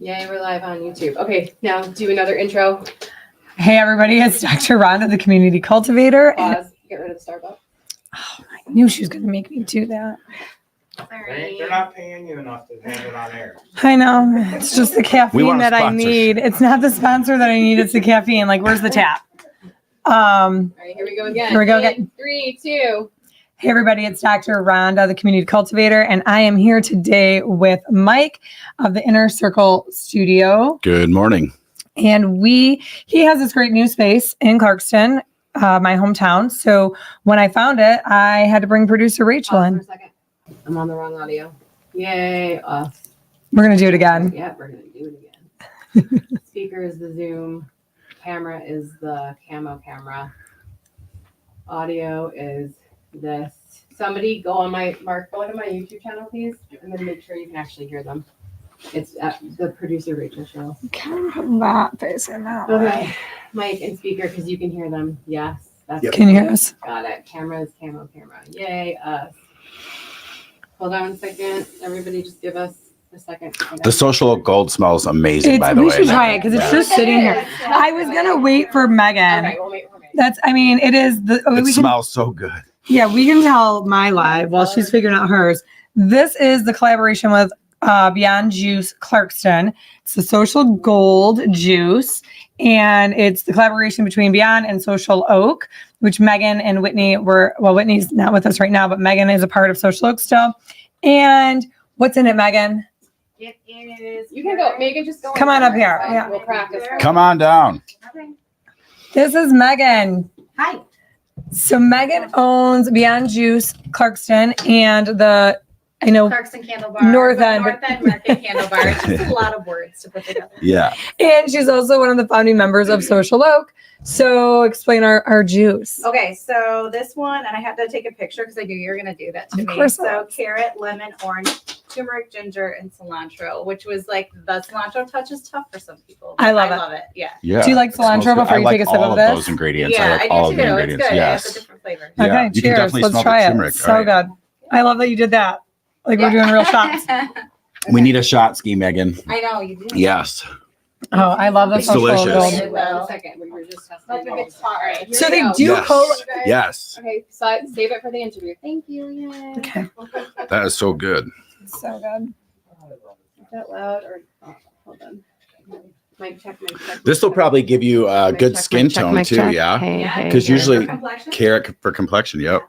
Yay, we're live on YouTube. Okay, now do another intro. Hey everybody, it's Dr. Rhonda, the community cultivator. Pause. Get rid of the Starbucks. Oh, I knew she was going to make me do that. They're not paying you enough to have it on air. I know. It's just the caffeine that I need. It's not the sponsor that I need. It's the caffeine. Like, where's the tap? All right, here we go again. Here we go again. 3, 2. Hey everybody, it's Dr. Rhonda, the community cultivator, and I am here today with Mike of the Inner Circle Studio. Good morning. And he has this great new space in Clarkston, my hometown. So when I found it, I had to bring producer Rachel Pause for in. a second. I'm on the wrong audio. Yay, us. We're going to do it again. Yeah, we're going to do it again. Speaker is the Zoom. Camera is the camo camera. Audio is this. Somebody go on my, Mark, go to my YouTube channel, please, and then make sure you can actually hear them. It's the producer Rachel show. Can put that face in that Okay, mic and speaker because you can hear them. Yes, that's Yep. Can you hear us? Got it. Cameras, camo, camera. Yay, us. Hold on a second. Everybody just give us a second. The social gold smells amazing, by the We way. should try it because it's just sitting here. I was going to wait for Megan. Okay, we'll wait for me. It is the. It we can, smells so good. yeah, we can tell my live while she's figuring out hers. This is the collaboration with Beyond Juice Clarkston. It's the social gold juice, and it's the collaboration between Beyond and Social Oak, which Megan and Whitney were. Well, Whitney's not with us right now, but Megan is a part of Social Oak still. And what's in it, Megan? It is. You can go. Megan, just go. Come on up here. Yeah. Yeah. We'll practice. Come on down. Okay. This is Megan. Hi. So Megan owns Beyond Juice Clarkston and Clarkston Candle Bar. North End. North End Market Candle Bar. It's just a lot of words to put together. Yeah. And she's also one of the founding members of Social Oak. So explain our juice. Okay, so this one, and I had to take a picture because I knew you were going to do that to Of me. course I So was. carrot, lemon, orange, turmeric, ginger, and cilantro, which was like the cilantro touch is tough for some people. I love it. love it. Yeah. Yeah. Do you like It smells cilantro good. before I you like take a sip all of this? those ingredients. Yeah, I like I all do of the too. It's ingredients. good. It has a Yes. different flavor. Yeah. Okay, You can cheers. definitely Let's smell try the it. turmeric. So All right. good. I love that you did that. Like we're doing real shots. We need a shot ski, Megan. I know you do. Yes. Oh, I love the It's social delicious. gold. Wait a second. We were just testing. Hope it gets hot. All right, here So we they go. do Yes. co- Yes. Okay, so save it for the interview. Thank you. Yay. Okay. That is so good. So good. Is that loud or hold on? Mic check, mic check. This will probably give you a Mic good check, skin mic check, tone mic too. check. Yeah. Hey, Yeah. hey, Because hey. usually Complexion? carrot for complexion. Yep.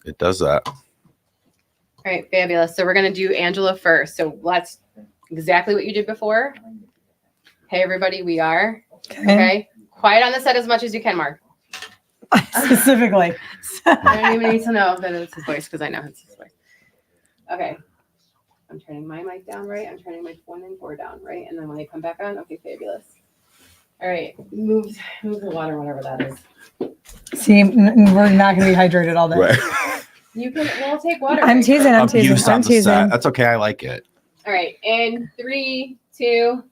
It does that. All right, fabulous. So we're gonna do Angela first. So let's exactly what you did before. Hey everybody, we are okay. Quiet on the set as much as you can, Mark. Specifically. I don't even need to know that it's his voice because I know it's his voice. Okay. I'm turning my mic down right. I'm turning my 1 and 4 down right. And then when they come back on, okay, fabulous. All right, move the water, whatever that is. See, we're not going to be hydrated all day. Right. You can. We'll take water. I'm breaks. teasing. I'm teasing. Abuse I'm on the teasing. set. That's okay. I like it. All right, in 3, 2.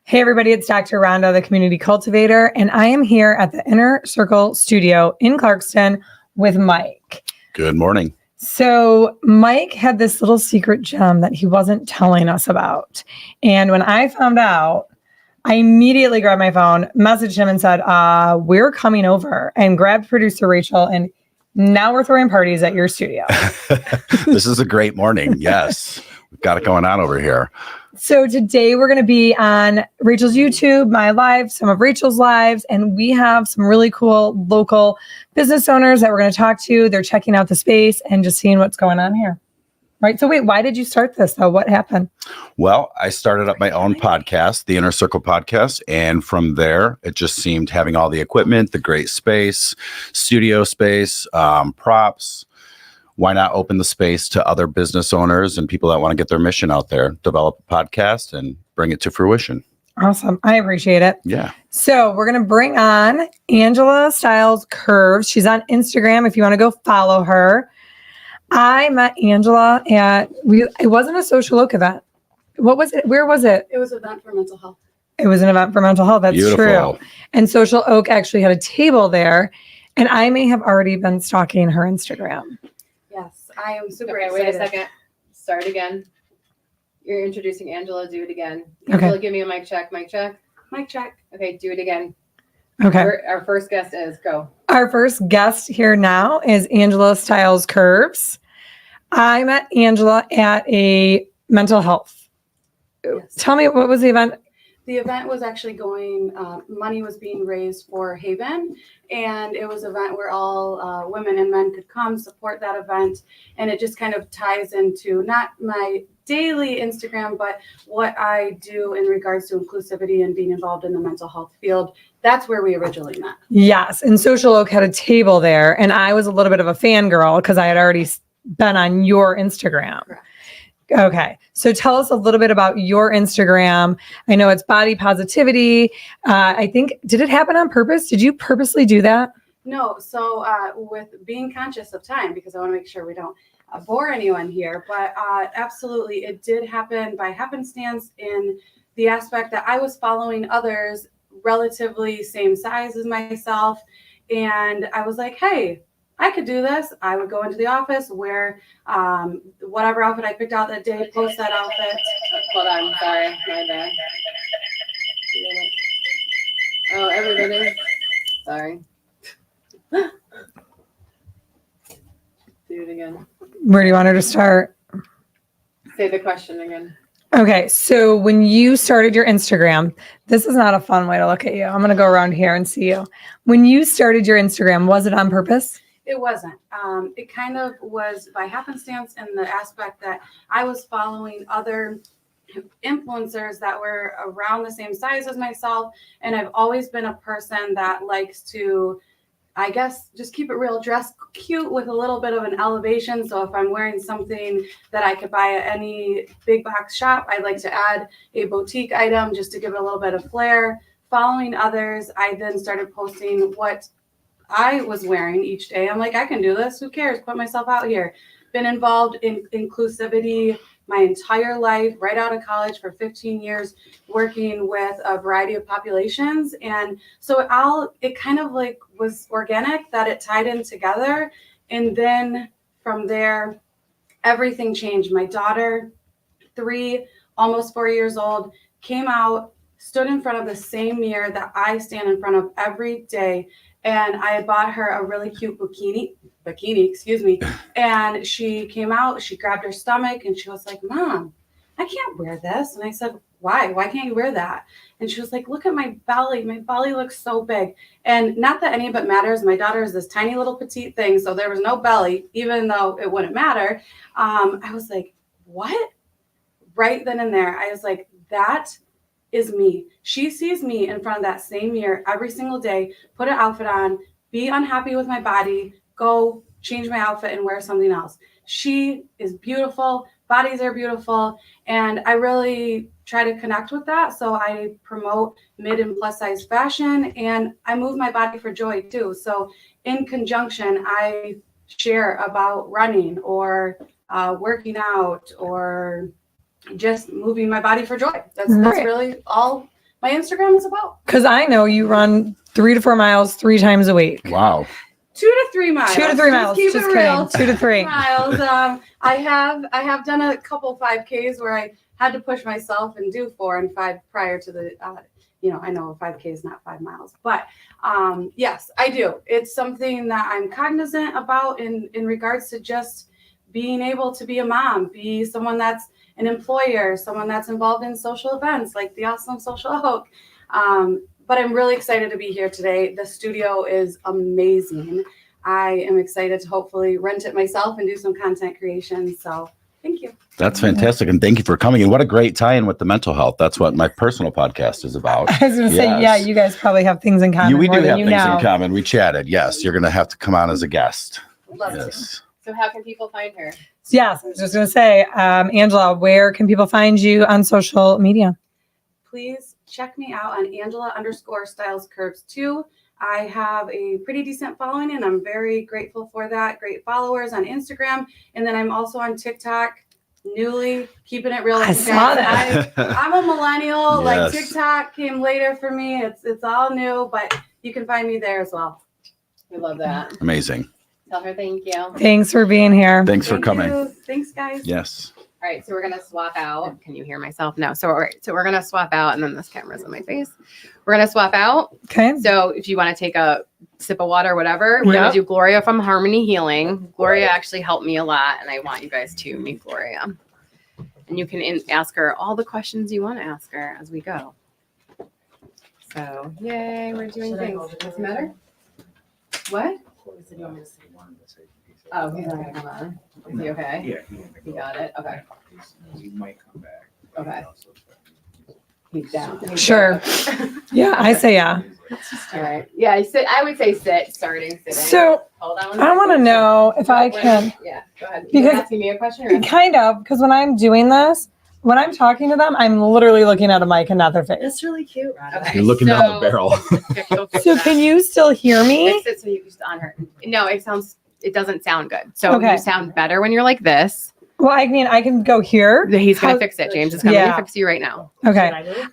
Hey everybody, it's Dr. Rhonda, the community cultivator, and I am here at the Inner Circle Studio in Clarkston with Mike. Good morning. So Mike had this little secret gem that he wasn't telling us about. And when I found out, I immediately grabbed my phone, messaged him and said, we're coming over, and grabbed producer Rachel, and now we're throwing parties at your studio. This is a great morning. Yes. We've got it going on over here. So today we're going to be on Rachel's YouTube, my live, some of Rachel's lives, and we have some really cool local business owners that we're going to talk to. They're checking out the space and just seeing what's going on here. Right. So wait, why did you start this though? What happened? Well, I started up my own podcast, the Inner Circle Podcast. And from there, it just seemed having all the equipment, the great space, studio space, props. Why not open the space to other business owners and people that want to get their mission out there, develop a podcast and bring it to fruition? Awesome. I appreciate it. Yeah. So we're going to bring on Angela Styles Curves. She's on Instagram if you want to go follow her. I met Angela it wasn't a Social Oak event. What was it? Where was it? It was an event for mental health. It was an event for mental health. That's Beautiful. true. And Social Oak actually had a table there. And I may have already been stalking her Instagram. Yes, I am super Okay, excited. wait a second. Start again. You're introducing Angela. Do it again. Okay. Angela, give me a mic check. Mic check. Mic check. Okay, do it again. Okay. Our first guest is go. Our first guest here now is Angela Styles Curbs. I met Angela at a mental health. Yes. Tell me, what was the event? The event was actually going, money was being raised for Haven, and it was an event where all women and men could come support that event. And it just kind of ties into not my daily Instagram, but what I do in regards to inclusivity and being involved in the mental health field. That's where we originally met. Yes. And Social Oak had a table there, and I was a little bit of a fangirl because I had already been on your Instagram. Correct. Okay. So tell us a little bit about your Instagram. I know it's body positivity. I think, did it happen on purpose? Did you purposely do that? No, so with being conscious of time, because I want to make sure we don't bore anyone here, but absolutely, it did happen by happenstance in the aspect that I was following others relatively same size as myself. And I was like, hey, I could do this. I would go into the office, wear whatever outfit I picked out that day, post that outfit. Hold on. Sorry. My bad. Oh, everybody. Sorry. Do it again. Where do you want her to start? Say the question again. Okay. So when you started your Instagram, this is not a fun way to look at you. I'm going to go around here and see you. When you started your Instagram, was it on purpose? It wasn't. It kind of was by happenstance in the aspect that I was following other influencers that were around the same size as myself. And I've always been a person that likes to, I guess, just keep it real, dress cute with a little bit of an elevation. So if I'm wearing something that I could buy at any big box shop, I'd like to add a boutique item just to give it a little bit of flair. Following others, I then started posting what I was wearing each day. I'm like, I can do this. Who cares? Put myself out here. Been involved in inclusivity my entire life, right out of college for 15 years, working with a variety of populations. And so it kind of like was organic that it tied in together. And then from there, everything changed. My daughter, 3, almost 4 years old, came out, stood in front of the same mirror that I stand in front of every day. And I bought her a really cute bikini, and she came out, she grabbed her stomach and she was like, Mom, I can't wear this. And I said, why? Why can't you wear that? And she was like, look at my belly. My belly looks so big. And not that any of it matters. My daughter is this tiny little petite thing. So there was no belly, even though it wouldn't matter. I was like, what? Right then and there, I was like, that is me. She sees me in front of that same mirror every single day, put an outfit on, be unhappy with my body, go change my outfit and wear something else. She is beautiful. Bodies are beautiful. And I really try to connect with that. So I promote mid and plus size fashion, and I move my body for joy too. So in conjunction, I share about running or working out or just moving my body for joy. That's really all my Instagram is about. Because I know you run 3 to 4 miles 3 times a week. Wow. 2 to 3 miles. 2 to 3 miles. Keep Just it real. kidding. 2 to 3 miles. I have done a couple 5Ks where I had to push myself and do 4 and 5 prior to the, I know a 5K is not 5 miles, but yes, I do. It's something that I'm cognizant about in regards to just being able to be a mom, be someone that's an employer, someone that's involved in social events like the awesome Social Oak. But I'm really excited to be here today. The studio is amazing. I am excited to hopefully rent it myself and do some content creation. So thank you. That's fantastic. And thank you for coming. And what a great tie-in with the mental health. That's what my personal podcast is about. I was going to say, Yes. yeah, you guys probably have things in common. We more do than have you things know. in common. We chatted. Yes. You're going to have to come on as a guest. Love it. Yes. So how can people find her? Yes, I was just going to say, Angela, where can people find you on social media? Please check me out on Angela_Styles Curbs 2. I have a pretty decent following and I'm very grateful for that. Great followers on Instagram. And then I'm also on TikTok, newly keeping it real. I saw that. I'm a millennial. Like Yes. TikTok came later for me. It's all new, but you can find me there as well. We love that. Amazing. Tell her thank you. Thanks for being here. Thanks for Thank coming. you. Thanks, guys. Yes. All right, so we're gonna swap out. Can you hear myself? No. So all right, so we're gonna swap out, and then this camera's on my face. We're gonna swap out. Okay. So if you want to take a sip of water, whatever, we're Yep. gonna do Gloria from Harmony Healing. Gloria actually helped me a lot, and I want you guys to meet Gloria. And you can ask her all the questions you want to ask her as we go. So yay, we're doing things. Does it matter? What? Oh, he's not gonna come on. Is he okay? Yeah. You got it. Okay. He might come back. Okay. He's down. He's Sure. down. Yeah, I say yeah. All right. Yeah, I would say sit, starting sitting. So hold on. I want to know if I can, Yeah, go ahead. Because- You're asking me a question? Or kind of, because when I'm doing this, when I'm talking to them, I'm literally looking at a mic and not their face. That's really cute, Rhonda. Okay. You're looking down the barrel. So can you still hear me? fix it so you just on her? No, it doesn't sound good. So Okay. you sound better when you're like this. Well, I mean, I can go here. He's gonna How- fix it. James is coming Yeah. to fix you right now. Okay. Should I move?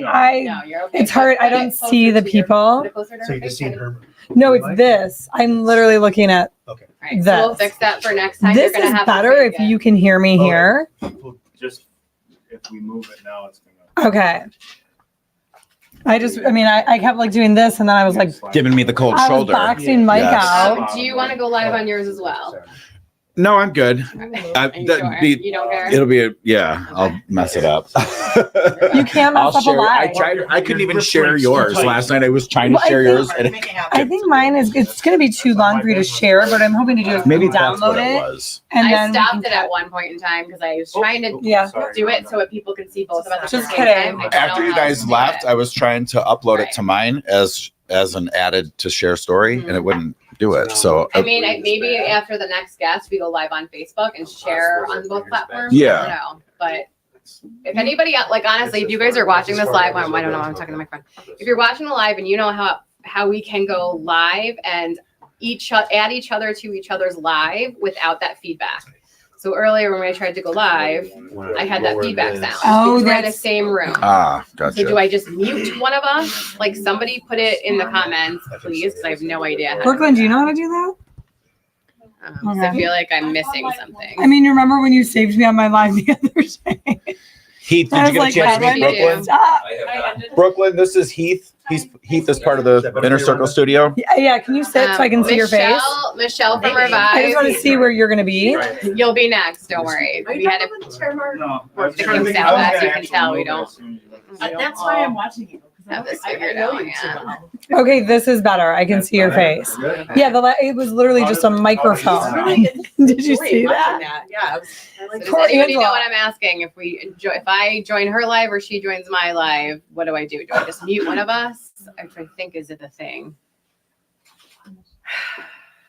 I No, you're okay. it's hard. I Put it don't closer see the to your- people. put it closer to So her you just face, seen her. No, it's this. I'm literally looking at All right, so we'll this. fix that for next time. this You're gonna is have to better fake if it. you can hear me Okay. here. Well, just if we move it now, it's gonna. Okay. I kept like doing this and then I was like, Giving me the cold I was shoulder. boxing Mike Yes. out. Do you want to go live on yours as well? No, I'm good. Are you sure? You don't care? It'll be I'll mess it up. You can't I'll mess up a share. I live. tried. I couldn't even share yours last night. I was trying to Well, I share think- yours, and Make it happen. I think mine it's going to be too long for you to share, but I'm hoping to just maybe that's what download it it. was. And I then we stopped can it at one point in time because I was Oh, trying to Yeah. do it so that people could see both of us. at the Just same kidding. time. I don't After know you how to guys do left, it. I was trying to upload Right. it to mine as an added to share story, and it wouldn't do it. So I mean, maybe after the next guest, we go live on Facebook and share on both platforms. Yeah. I don't know. But if anybody, like, honestly, if you guys are watching this live, I don't know, I'm talking to my friend. If you're watching the live and you know how we can go live and add each other to each other's live without that feedback. So earlier when I tried to go live, I had that feedback sound. Oh, because we're in the that's- same room. gotcha. So do I just mute one of us? Like, somebody put it in the comments, please, because I have no idea. How to Brooklyn, do you know how to do that? 'cause I feel like I'm missing something. I mean, you remember when you saved me on my live the other day? Heath, I did you was get a chance to like, meet how do you Brooklyn? do? Stop. Brooklyn, this is Heath. Heath is part of the Inner Circle Studio. Yeah, can you sit so I can see your face? Michelle from I just want to Revive. see where you're going to be. You'll be next. Don't worry. Are We you had talking about the chair, Mark? No. Work the kinks out, as you can tell, we don't. That's why I'm watching you. 'cause Have this I figured know out, you too yeah. well. Okay, this is better. I can see your face. Yeah, it was literally just a It's microphone. really Did you enjoying see watching that? Yeah, I So like does Poor anybody know Angela. what I'm asking? If I join her live or she joins my live, what do I do? Do I just mute one of us? I think is it a thing?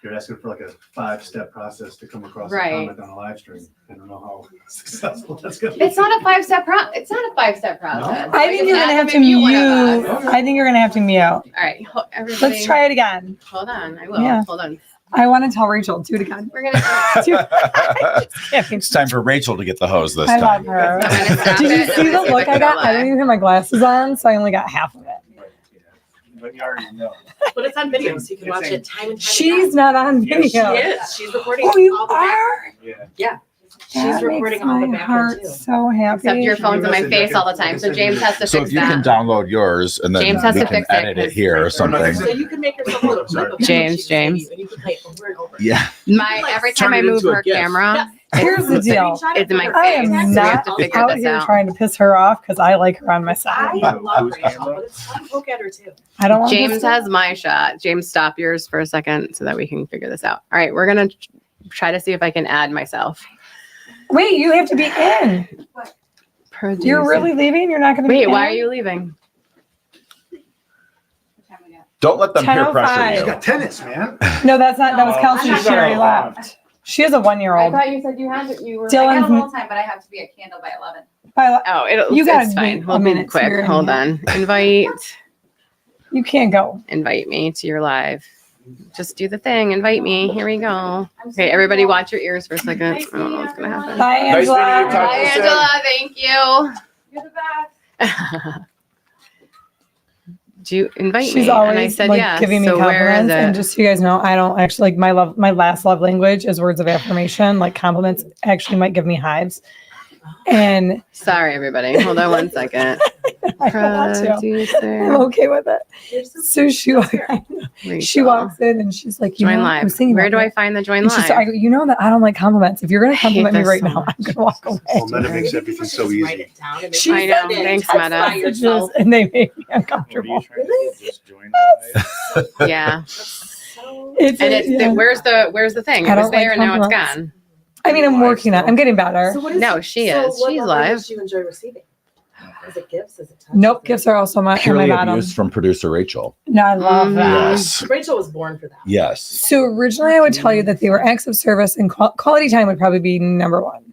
You're asking for like a 5-step process to come across a Right. comment on a live stream. I don't know how successful that's gonna be. It's not a 5-step it's not a 5-step process. I think you're going to have to mute one of mute. us. I think you're going to have to mute. All right, everybody. Let's try it again. Hold on, I will. Yeah. Hold on. I want to tell Rachel, do it again. We're gonna. Do it. Just kidding. It's time for Rachel to get the hose this I love time. her. I'm gonna stop Did you it. see I'm the gonna see if look I can got? go I don't live. even have my glasses on, so I only got half of it. But you already know. But it's on video, so you can watch it time and time She's not on Yes, video. again. She is. She's recording Oh, you all the back. are? Yeah. She's That recording makes all the my back heart end too. so happy. Except your phone's in my face all the time, so James has to So fix if you can that. download yours and then James has we to can fix it, edit it 'cause- here or something. So you can make yourself a little clip of James, how much James. she's giving you, and you can play it over and over. Yeah. Every time I move her camera, Here's the deal. it's in my I face. am So we have not to figure out this here out. trying to piss her off because I like her on my I side. love Rachel, but it's fun to poke at her too. I don't want James to has my shot. James, stop yours for a second so that we can figure this out. All right, we're gonna try to see if I can add myself. Wait, you have to be in. You're really leaving? You're not going to be Wait, in? why are you leaving? Don't let them peer 10:05. pressure She's you. got tennis, man. No, that's not. That was Kelsey. she's She already not. left. She has a 1-year-old. you said you had you were. Dylan- I got a little time, but I have to be at Candle by 11. Oh, You gotta it's fine. wait a We'll be minute so you're quick. in Hold here. on. You can't go. Invite me to your live. Just do the thing. Invite me. Here we go. Okay, everybody, watch your ears for a second. I don't know what's gonna happen. Bye, Nice Angela. meeting you. Talk to Bye, you soon. Angela. Thank you. You're the best. Do you invite She's me? always And I said like yes. giving me So where is compliments, and it? just so you guys know, I don't actually like my last love language is words of affirmation. Like compliments actually might give me hives. And Sorry, everybody. Hold on one second. I don't want to. I'm Producer. okay with it. Here's the- So she Rachel. walks in and she's like, you Join know, I live. was thinking Where about do I it. find the join And she's live? like, you know that I don't like compliments. If you're going to I hate compliment me this right so now, I'm going to walk away. Well, then it makes everything Just so write easy. it down and make She it I know. fit in. Thanks, Text Meta. by yourself. And they made me What are uncomfortable. you trying to do? Just join live? Yeah. So It's, And it's yeah. where's the thing? I It was don't like there and now it's compliments. gone. I mean, I'm working on it. I'm getting better. So what is No, she is. what She's level live. Does you enjoy receiving? Is it gifts? Is it touch? Nope, Is it- gifts are also on my Purely bottom. abuse from producer Rachel. No, I love that. Yes. Rachel was born for that. Yes. So originally, I would tell you that they were acts of service, and quality time would probably be number one,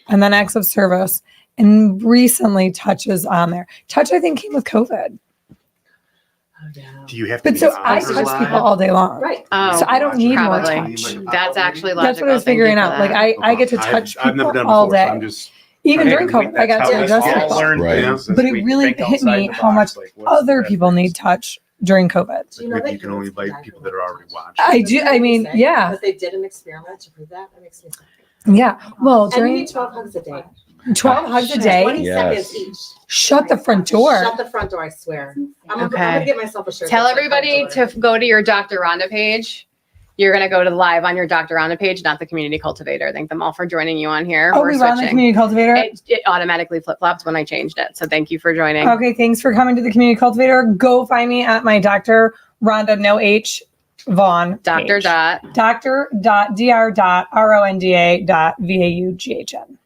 and then acts of service. And recently, touch is on there. Touch, I think, came with COVID. Oh, yeah. Do you have to But be so I on touch live? people all day long. Right. Oh, So I don't need more probably. touch. That's actually logical. That's what I was Thank you figuring for out. Like that. I get to touch I've never people done it all before, so day. I'm just. Even during Hey, COVID, I got that's to how adjust we it. all learn Right. things as But it we really think hit me outside the how box, much like, what's other the people need difference? touch during COVID. Do you know that You can only invite people that are already watching. I do. I mean, yeah, But they did an experiment to prove that. That makes me sad. yeah. Well, And you during need 12 hugs a day. 12 hugs a day, 20 Yes. seconds each. shut the front door. Shut the front door, I swear. I'm Okay. gonna get myself a shirt. Tell that says everybody front to door. go to your Dr. Rhonda page. You're going to go to live on your Dr. Rhonda page, not the community cultivator. Thank them all for joining you on here. Oh, We're we were on the switching. community cultivator. It automatically flip flops when I changed it. So thank you for joining. Okay, thanks for coming to the community cultivator. Go find me at my Dr. Rhonda No H Vaughn. Dr. page. Dot. Dr.dr.ronda.vaughn.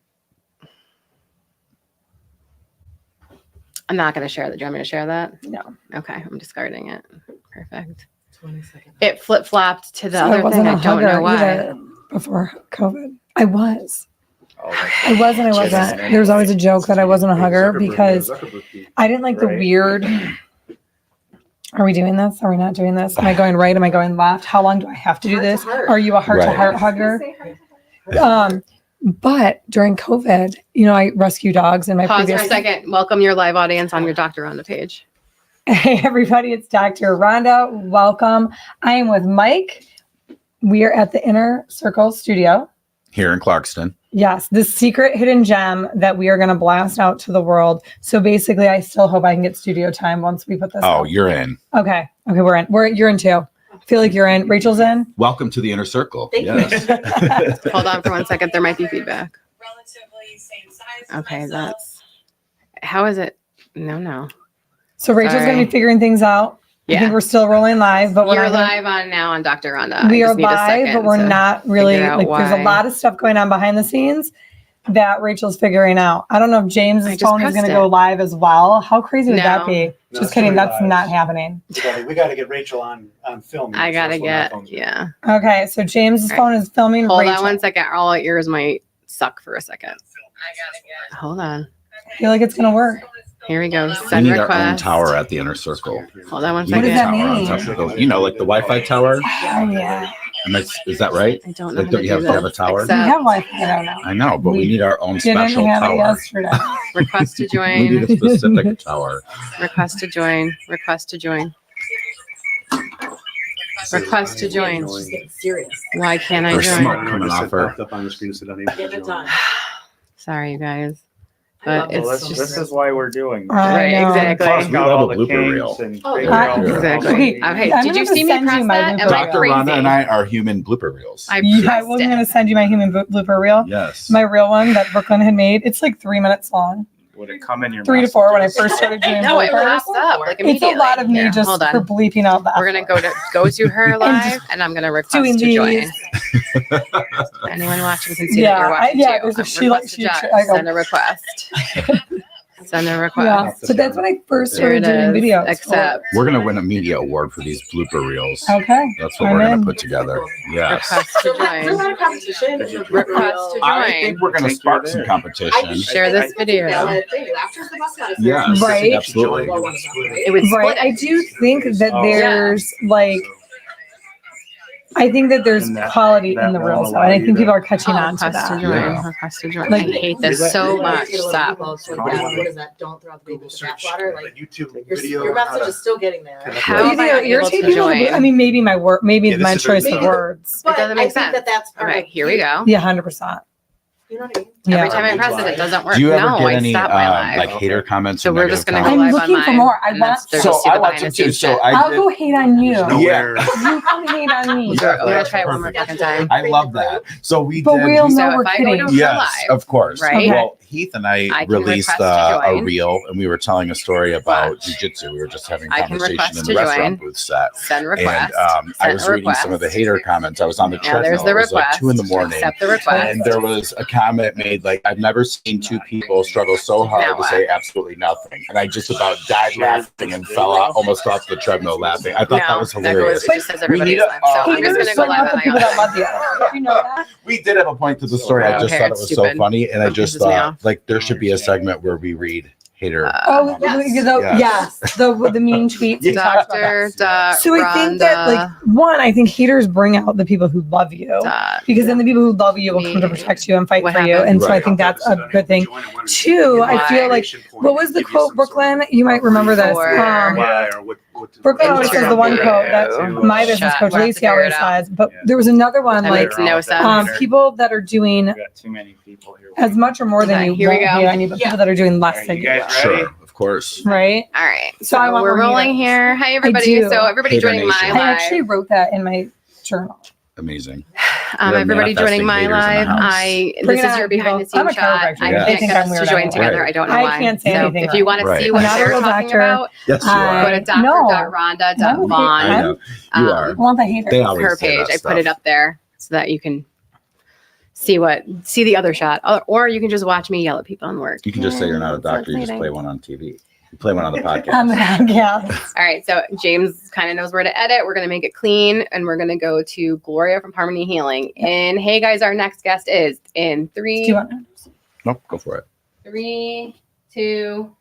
I'm not going to share that. Do you want me to share that? No. Okay. I'm discarding it. Perfect. 20 seconds. It flip flopped to the So I other wasn't thing. a I don't know hugger why. either before COVID. I was. Oh, I was and I wasn't. There was always a joke that I wasn't a hugger because I didn't like the Right. weird. Are we doing this? Are we not doing this? Am I going right? Am I going left? How long do I have to do Heart to this? heart. Are you a heart to heart hugger? But during COVID, I rescue dogs in my Pause for a previous. second. Welcome your live audience on your Dr. Rhonda page. Hey everybody, it's Dr. Rhonda. Welcome. I am with Mike. We are at the Inner Circle Studio. Here in Clarkston. Yes, the secret hidden gem that we are going to blast out to the world. So basically, I still hope I can get studio time once we put this. Oh, out. you're in. Okay. We're in. You're in too. I feel like you're in. Rachel's in. Welcome to the inner circle. Thank you. Yes. Hold on for 1 second. There might be feedback. Relatively same size. as Okay, myself. how is it? No. So Rachel's going to Sorry. be figuring things out. I think Yeah. we're still rolling live, but we're You're not gonna- live on now on Dr. Rhonda. We I are just need a live, second but we're to not really figure out like. There's a why. lot of stuff going on behind the scenes that Rachel's figuring out. I don't know if I James's just phone is going pressed to go it. live as well. How crazy would that No. be? No, Just it's kidding. gonna be That's live. not happening. We gotta get Rachel on film. I gotta That's when my get, phone's yeah. Okay, so James's All phone is filming. Hold Rachel. on 1 second. All our ears might suck for a second. I gotta get. Hold on. I feel like it's going to work. Here we go. We Send need our own request. tower at the inner circle. Hold on 1 We need What does a that second. tower on mean? top of the- like the Wi-Fi tower. Oh, yeah. Is that right? I don't know. Like, how don't to you have do to have a this. tower? We Accept. have Wi-Fi. I don't know. I know, but we need our own Didn't special have it tower. yesterday. Request to We need join. a specific tower. Request to join. Request to join. Request to join. She's getting serious. Why can't I Or join? smoke coming off her. Up on the screen, so don't even Get it done. Sorry, you guys. I But love it's this. just- This is why we're doing. this. I Right, know. exactly. Plus, We got love all a the blooper kinks reel. and Oh, figure yeah. out what Exactly. Okay, Okay. I'm Did you gonna see me send you press my that? Am I Dr. Rhonda crazy? and I are human blooper reels. I Yeah, I pressed was going to it. send you my human blooper reel. Yes. My real one that Brooklyn had made. It's like 3 minutes long. Would it come in your 3 to 4 when I messages? first started doing No, it bloopers. pops up like It's a immediately. lot of me Here, just hold for on. bleeping out the. We're gonna go to her live, and I'm gonna request Doing to join. these. Anyone watching can see Yeah, that you're watching yeah, too. there's a- Um, she like- request she- to she- join. I go- Send a request. Send a Yeah, request. but that's when I first There started it doing is. videos. Accept. We're gonna win a media award for these blooper reels. Okay. That's what I'm we're in. gonna put together. Yes. Request to So there's join. not a competition. Request to I join. think we're gonna Think spark you're some there. competition. Share this video. Valid thing. Laughter's the best medicine. Yes, Right. absolutely. Well, one of them, right? It would split Right. I do think that Oh. there's like, I think that there's And that- quality that in the won't reels. allow And I you think to- people are catching on to Request to that. join. Yeah. Request to join. Like- I hate this Is so Like, much. get a little Stop. people to, like, what is that? Don't throw out the baby with the bathwater. Like YouTube your message is still getting there. How Do you am think I it'll able irritate to people? join? I mean, maybe my word, maybe Yeah, this my is choice very- of words. But doesn't I make think sense. that's part Okay, of here we go. Yeah, 100%. You know what I mean? Yeah. Every time I press it, it doesn't work. Do you ever No, get I any stopped my live. like hater comments? So or we're just negative gonna go I'm live looking on for mine, more. I and want that's- they're So just see I the want behind to the too. scenes So shit. I'll I go hate on you. Yeah. You come hate on me. We're gonna try it one more fucking time. I love that. So we But did. we'll we- know So we're if I go to kidding. her Yes, live, of course. right? Okay. Well, Heath and I I can released request to a join. reel, and we were telling a story about Watch. jujitsu. We were just having I can conversation request in to the restaurant join. booth set. Send And request. I Sent was a reading some of the request. hater comments. I was on the Now treadmill. there's the It was like request. 2 a.m. Accept the request. And there was a comment made like, I've never seen two people struggle so hard Now to what? say absolutely nothing. And I just about died laughing and fell out almost off the treadmill laughing. I thought that was hilarious. It just says We everybody's need a- live. So I'm Haters just gonna are go not live the on people my that own. love you. You know that? We did have a point to the story. I just Okay, thought it it's was so stupid. funny. And I just Pisses me thought off. like there should be a segment where we read hater. Oh, Yes. yes. The mean tweets. we talked about that. Dr. So I think that, like, one, I think haters bring out the people who love you, because then the people who love you will come to protect you and fight What for you. happened? And so I Right. think that's a good thing. Two, I feel like, what was the quote, Brooklyn? You might remember this. Why or what? Brooklyn always says the one quote that my business Shut. coach We'll have to Lacey figure always it out. says, but there was another one That like makes no sense. people that are doing We got too many people here. as much or more than Okay, you here we won't go. hate on you, but people that are doing less Are than you you, guys ready? Sure, of course. right? All right. So I want we're more rolling haters. here. Hi, I everybody. do. So everybody Hater joining my Nation. I actually live. wrote that in my journal. Amazing. You're Everybody joining my manifesting haters in the live. house. Bring This it is your on, behind the people. I'm scenes a shot. chiropractor. I Yeah. can't They think get I'm us weird. to join Right. together. I don't know I why. can't say so anything if you want to right. see I'm what not a they're real talking doctor. about, Yes, you I- are. go to No. dr.rhonda.vaughn. I know. You are. I want the haters. They always Her say page. that I put it stuff. up there so that you can see the other shot, or you can just watch me yell at people on work. You can just say you're not a It's so doctor. You just exciting. play one on TV. You play one on the podcast. Yeah. All right, so James kind of knows where to edit. We're going to make it clean, and we're going to go to Gloria from Harmony Healing. And hey, guys, our next guest is in Do you want? Nope, go for it. 3, 2.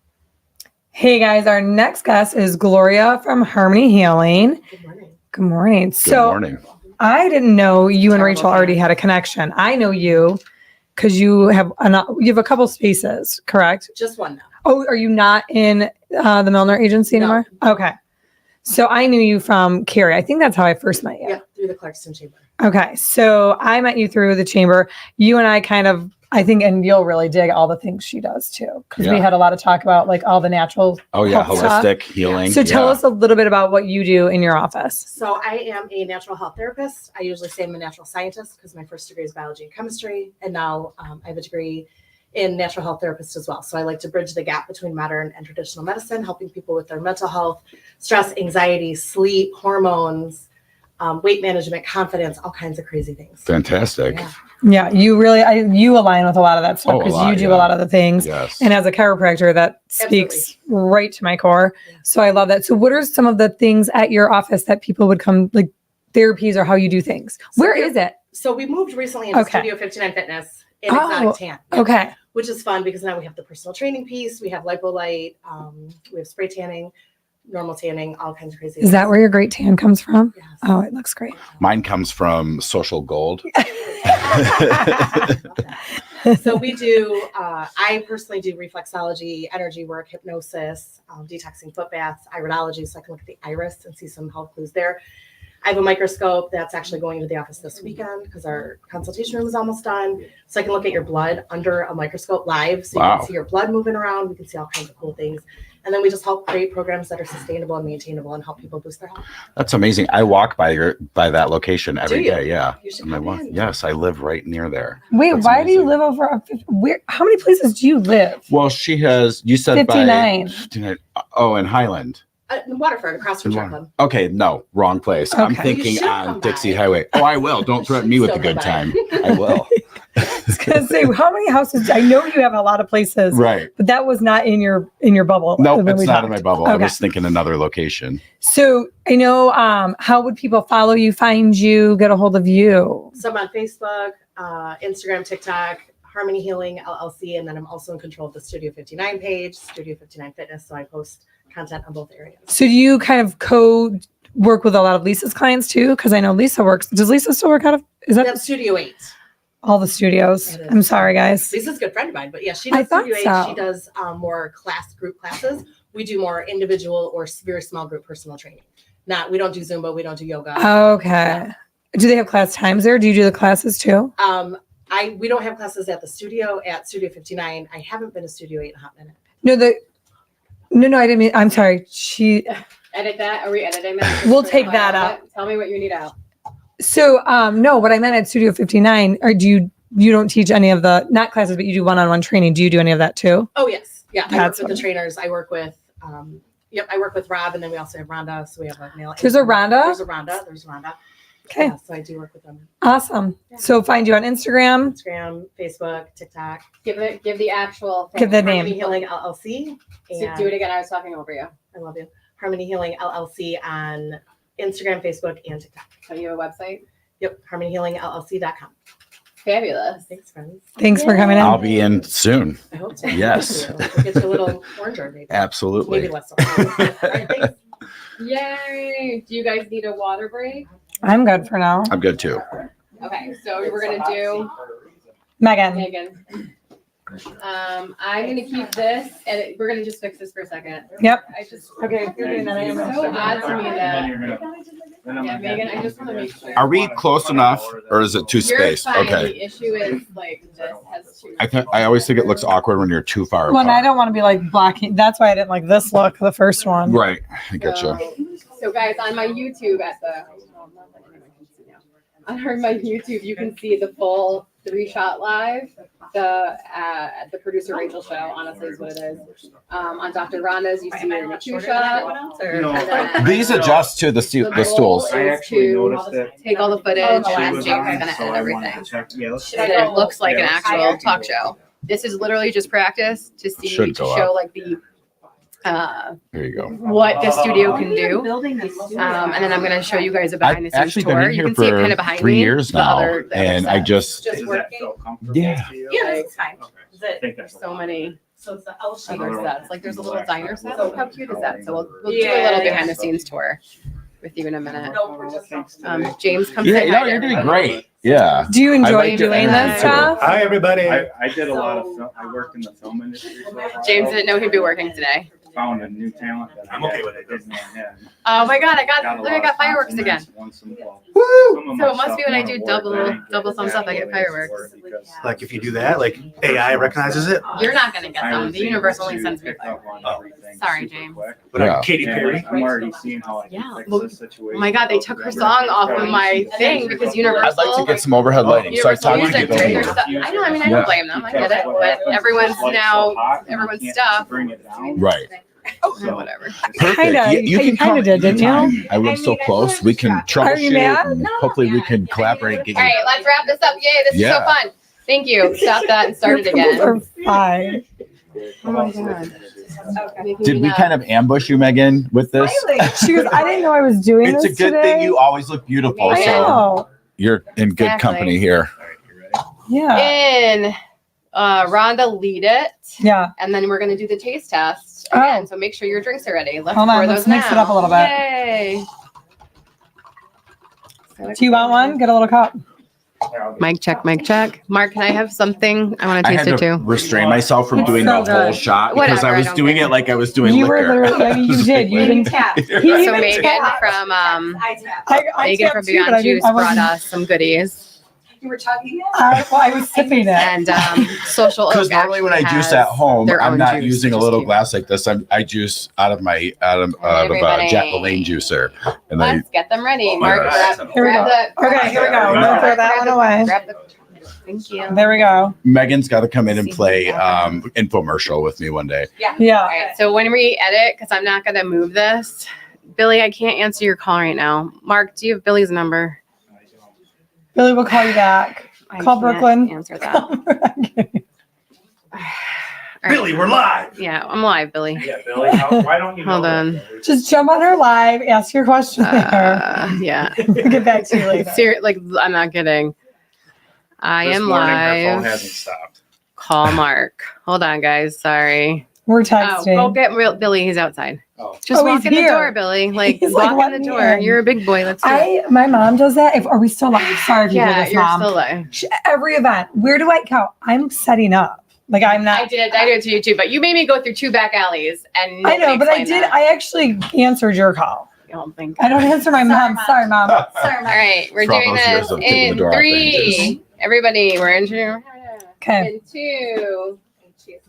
Hey guys, our next guest is Gloria from Harmony Healing. Good morning. Good morning. Good So morning. I didn't know you and Terrible Rachel already fan. had a connection. I know you because you have a couple spaces, correct? Just one now. Oh, are you not in the Milner agency No. anymore? Okay. So I knew you from Carrie. I think that's how I first met you. Yeah, through the Clarkston Chamber. Okay. So I met you through the chamber. You and I kind of, I think, and you'll really dig all the things she does too. Because we Yeah. had a lot of talk about like all the natural. Oh yeah, health stuff. holistic healing. So tell Yeah. us a little bit about what you do in your office. So I am a natural health therapist. I usually say I'm a natural scientist because my first degree is biology and chemistry. And now I have a degree in natural health therapist as well. So I like to bridge the gap between modern and traditional medicine, helping people with their mental health, stress, anxiety, sleep, hormones, weight management, confidence, all kinds of crazy things. Fantastic. Yeah. Yeah, you align with a lot of that stuff Oh, a because lot, you do yeah. a lot of the things. Yes. And as a chiropractor, that speaks right to my core. So I love that. So what are some of the things at your office that people would come, like therapies or how you do things? Where is it? So we moved recently into Okay. Studio 59 Fitness in Oh, Exotic Tan. Okay. Which is fun because now we have the personal training piece, we have lipolite, we have spray tanning, normal tanning, all kinds of crazy Is that where your great tan comes from? Yes. Oh, it looks great. Mine comes from Social Gold. So we do, I personally do reflexology, energy work, hypnosis, detoxing foot baths, iridology, so I can look at the iris and see some health clues there. I have a microscope that's actually going into the office this weekend because our consultation room is almost done. So I can look at your blood under a microscope live. So you Wow. can see your blood moving around. We can see all kinds of cool things. And then we just help create programs that are sustainable and maintainable and help people boost their health. That's amazing. I walk by that location every you? day. Yeah. You should On my come walk. in. Yes, I live right near there. Wait, That's why do you amazing. live over? Where? How many places do you live? Well, she has. You said 59. by 59. Oh, in Highland. In Waterford, across from Chuckland. Okay, no, wrong place. I'm Okay. thinking You should on come Dixie by. Highway. Oh, I will. Don't threaten me with a Still good come time. by. I will. I was gonna say, how many houses? I know you have a lot of places, Right. but that was not in your bubble. Nope, when it's we not in talked. my bubble. I Okay. was thinking another location. So I know. How would people follow you, find you, get a hold of you? So I'm on Facebook, Instagram, TikTok, Harmony Healing LLC, and then I'm also in control of the Studio 59 page, Studio 59 Fitness. So I post content on both areas. So do you kind of work with a lot of Lisa's clients too? Because I know Lisa works. Does Lisa still work out of? Is that That's Studio 8. all the studios? It is. I'm sorry, guys. Lisa's a good friend of mine, but yeah, she I does thought Studio 8. so. She does more group classes. We do more individual or very small group personal training. We don't do Zumba, we don't do yoga. Okay. Do they have class times there? Do you do the classes too? We don't have classes at the studio at Studio 59. I haven't been to Studio 8 in a hot minute. No, I didn't mean, I'm sorry. Edit that. Are we editing that? We'll take that out. Tell me what you need out. So, no, what I meant at Studio 59, or you don't teach any of the, not classes, but you do one-on-one training. Do you do any of that too? Oh, yes. Yeah. I work That's with what- the trainers. I work with, I work with Rob, and then we also have Rhonda. So we have a male. There's a Rhonda? There's a Rhonda. Okay. Yeah, so I do work with them. Awesome. So find you on Instagram. Instagram, Facebook, TikTok. Give the actual thing. Give the Harmony name. Healing LLC. So And do it again. I was talking over you. I love you. Harmony Healing LLC on Instagram, Facebook, and TikTok. So you have a website? Yep. HarmonyHealingLLC.com. Fabulous. Thanks, friends. Thanks for coming in. I'll be in soon. I hope so. Yes. We'll get you a little orange or maybe. Absolutely. Maybe less orange. All right, thanks. Yay. Do you guys need a water break? I'm good for now. I'm good too. Okay, so we're gonna do Megan. Megan. I'm gonna keep this, and we're gonna just fix this for a second. Yep. I just Okay, if you're doing that, I am. It's so odd to me that Then I'm yeah, like, Megan. I just want to make sure. Are we close enough or is it too You're spaced? fine. Okay. The issue is like this has two. I always think it looks awkward when you're too far Well, and I apart. don't want to be like blocking. That's why I didn't like this look, the first one. Right. I get you. So guys, on my YouTube on my YouTube, you can see the full 3-shot live. The producer Rachel show, honestly, is what it is. On Dr. Rhonda's, you see it in a 2-shot. You know, And then These adjust to the goal stools. I actually noticed that take all the footage she and was Jake's on, gonna so edit I wanted everything. to check. Yeah, let's. And then it looks like an Yeah, actual talk show. This is literally just practice to see, Should to go show like the There you go. what the studio can do. Building this. And then I'm gonna show you guys a I've behind the scenes actually been tour. in You here can see it kind for of behind 3 me. years the now, other and I set. just Just Does that working. feel comfortable Yeah. to you? Yeah, it's fine. Okay. Is I it? think that's So many So it's the L shape. other sets. Like there's a little diner set. So How cute is that? So we'll do a Yeah. little behind the scenes tour with you in a minute. James comes Yeah, in. no, you're doing great. Yeah. Do you I enjoy like doing it. this stuff? Hi, everybody. I did a lot of film. I worked in the film industry. for a while. James didn't know he'd be working today. Found a new talent. That I'm okay with it. didn't know I had. Oh my god, I Got a got lot of fireworks again. compliments once in a while. Woo! Some of So my it must be stuff when I won do awards. double didn't double get thumbs up, I get accolades fireworks. for it because Like if you do that, like AI recognizes it. You're not gonna get I them. was The universe able only to sends me pick up on Oh. everything Sorry, super James. quick. But Yeah. Katy And Perry. I'm already seeing how I Yeah. can fix Well, this situation. Oh my god, they took her song off of my thing because Universal. I'd like to get some overhead lighting. So I Universal talked to Music people took here. their stuff. I know. I mean, I Yeah. don't blame them. I get it. But everyone's now everyone's stuff. Bring it down. Right. So whatever. Perfect. Kinda. You You can come kinda did, didn't you? anytime. I live so close. We can Are you troubleshoot. mad? And hopefully, we can collaborate. Get All you. right, let's wrap this up. Yay! This is so Yeah. fun. Thank you. Stop that and start it Your pimples again. are fine. Oh my god. Did we kind of ambush you, Megan, with this? She goes, I didn't know I was doing It's a this good today. thing you always look beautiful. I So know. you're in good Exactly. company here. Yeah. In Rhonda, lead it, Yeah. and then we're gonna do the taste test Oh. again. So make sure your drinks are ready. Let's Hold on, pour let's those mix it now. up a little bit. Yay! Do you want one? Get a little cup. Mic check, mic check. Mark, can I have something? I want to I taste had it to too. restrain myself from It's doing so the whole good. shot because Whatever, I I was don't doing care. it like I was doing You were liquor. literally, I mean, you did. You didn't tap. He So even Megan tapped. from I Megan from tapped too, but I Beyond Juice didn't- I brought wasn't- us some goodies You were talking. I was sipping it. and Social Because Oak normally when I actually juice has at home, their I'm own not juice, using a which is little cute. glass like this. I juice out of a Everybody. Jack LaLanne juicer, and I Let's get them ready. Oh my Mark, God. grab, Here we grab go. the. Okay, here we go. I'm gonna throw that one away. Grab the. Thank you. There we go. Megan's got to come in and play infomercial with me one day. All Yeah. right. So when we edit, because I'm not gonna move this, Billy, I can't answer your call right now. Mark, do you have Billy's number? Billy will call you back. I Call can't Brooklyn. Answer that. All right. Billy, we're live. Yeah, I'm live, Billy. Yeah, Billy, why don't you? Hold know on. that? Just jump on her live, ask your question there. Yeah. We'll get back to you later. Like, I'm not kidding. I This am morning, Her phone live. hasn't stopped. Call Mark. Hold on, guys. Sorry. We're Oh, texting. go get Billy. He's outside. Oh. Just Oh, walk he's in the here. door, Billy. Like, He's like, walk in let the me door. in. You're a big boy. Let's do it. My mom does that. Are we still live? Sorry if you hear Yeah, this, you're mom. still live. Every event. Where do I go? I'm setting up. Like I'm not. I did it to you too, but you made me go through 2 back alleys, and I know, nobody but I explained did. that. I actually answered your call. I don't think. I don't answer my mom. Sorry, mom. Sorry, All right, we're For all doing those years this of kicking the in door off 3, Everybody, we're in. Okay. And 2,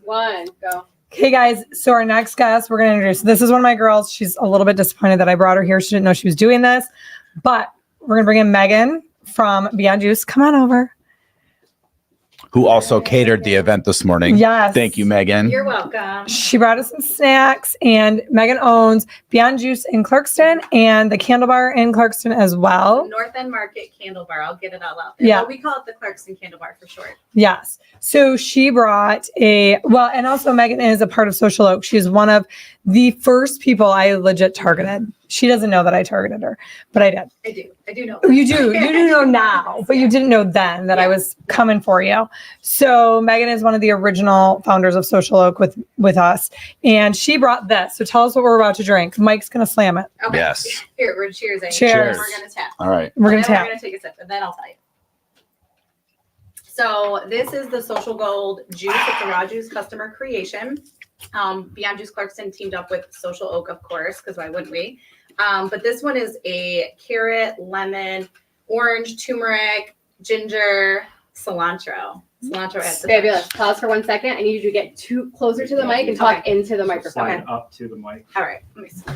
1, go. Okay, guys. So our next guest, we're going to introduce. This is one of my girls. She's a little bit disappointed that I brought her here. She didn't know she was doing this, but we're going to bring in Megan from Beyond Juice. Come on over. Who also catered the event this morning. Yes. Thank you, Megan. You're welcome. She brought us some snacks, and Megan owns Beyond Juice in Clarkston and the Candle Bar in Clarkston as well. North End Market Candle Bar. I'll get it all out there. Yeah. But we call it the Clarkston Candle Bar for short. Yes. So she brought and also Megan is a part of Social Oak. She's one of the first people I legit targeted. She doesn't know that I targeted her, but I did. I do know. You do know now, but you didn't know then that I was coming for you. So Megan is one of the original founders of Social Oak with us, and she brought this. So tell us what we're about to drink. Mike's gonna slam it. Okay. Yes. Here, we're cheersing. Cheers. We're gonna tap. All right. We're gonna And then tap. We're gonna take a sip, and then I'll tell you. So this is the Social Gold juice. It's a raw juice customer creation. Beyond Juice Clarkston teamed up with Social Oak, of course, because why wouldn't we? But this one is a carrot, lemon, orange, turmeric, ginger, cilantro. Cilantro adds the Fabulous. touch. Pause for 1 second. I need you to get closer to the mic and talk into the microphone. Slide up to the mic. All right. Let me see. Yeah,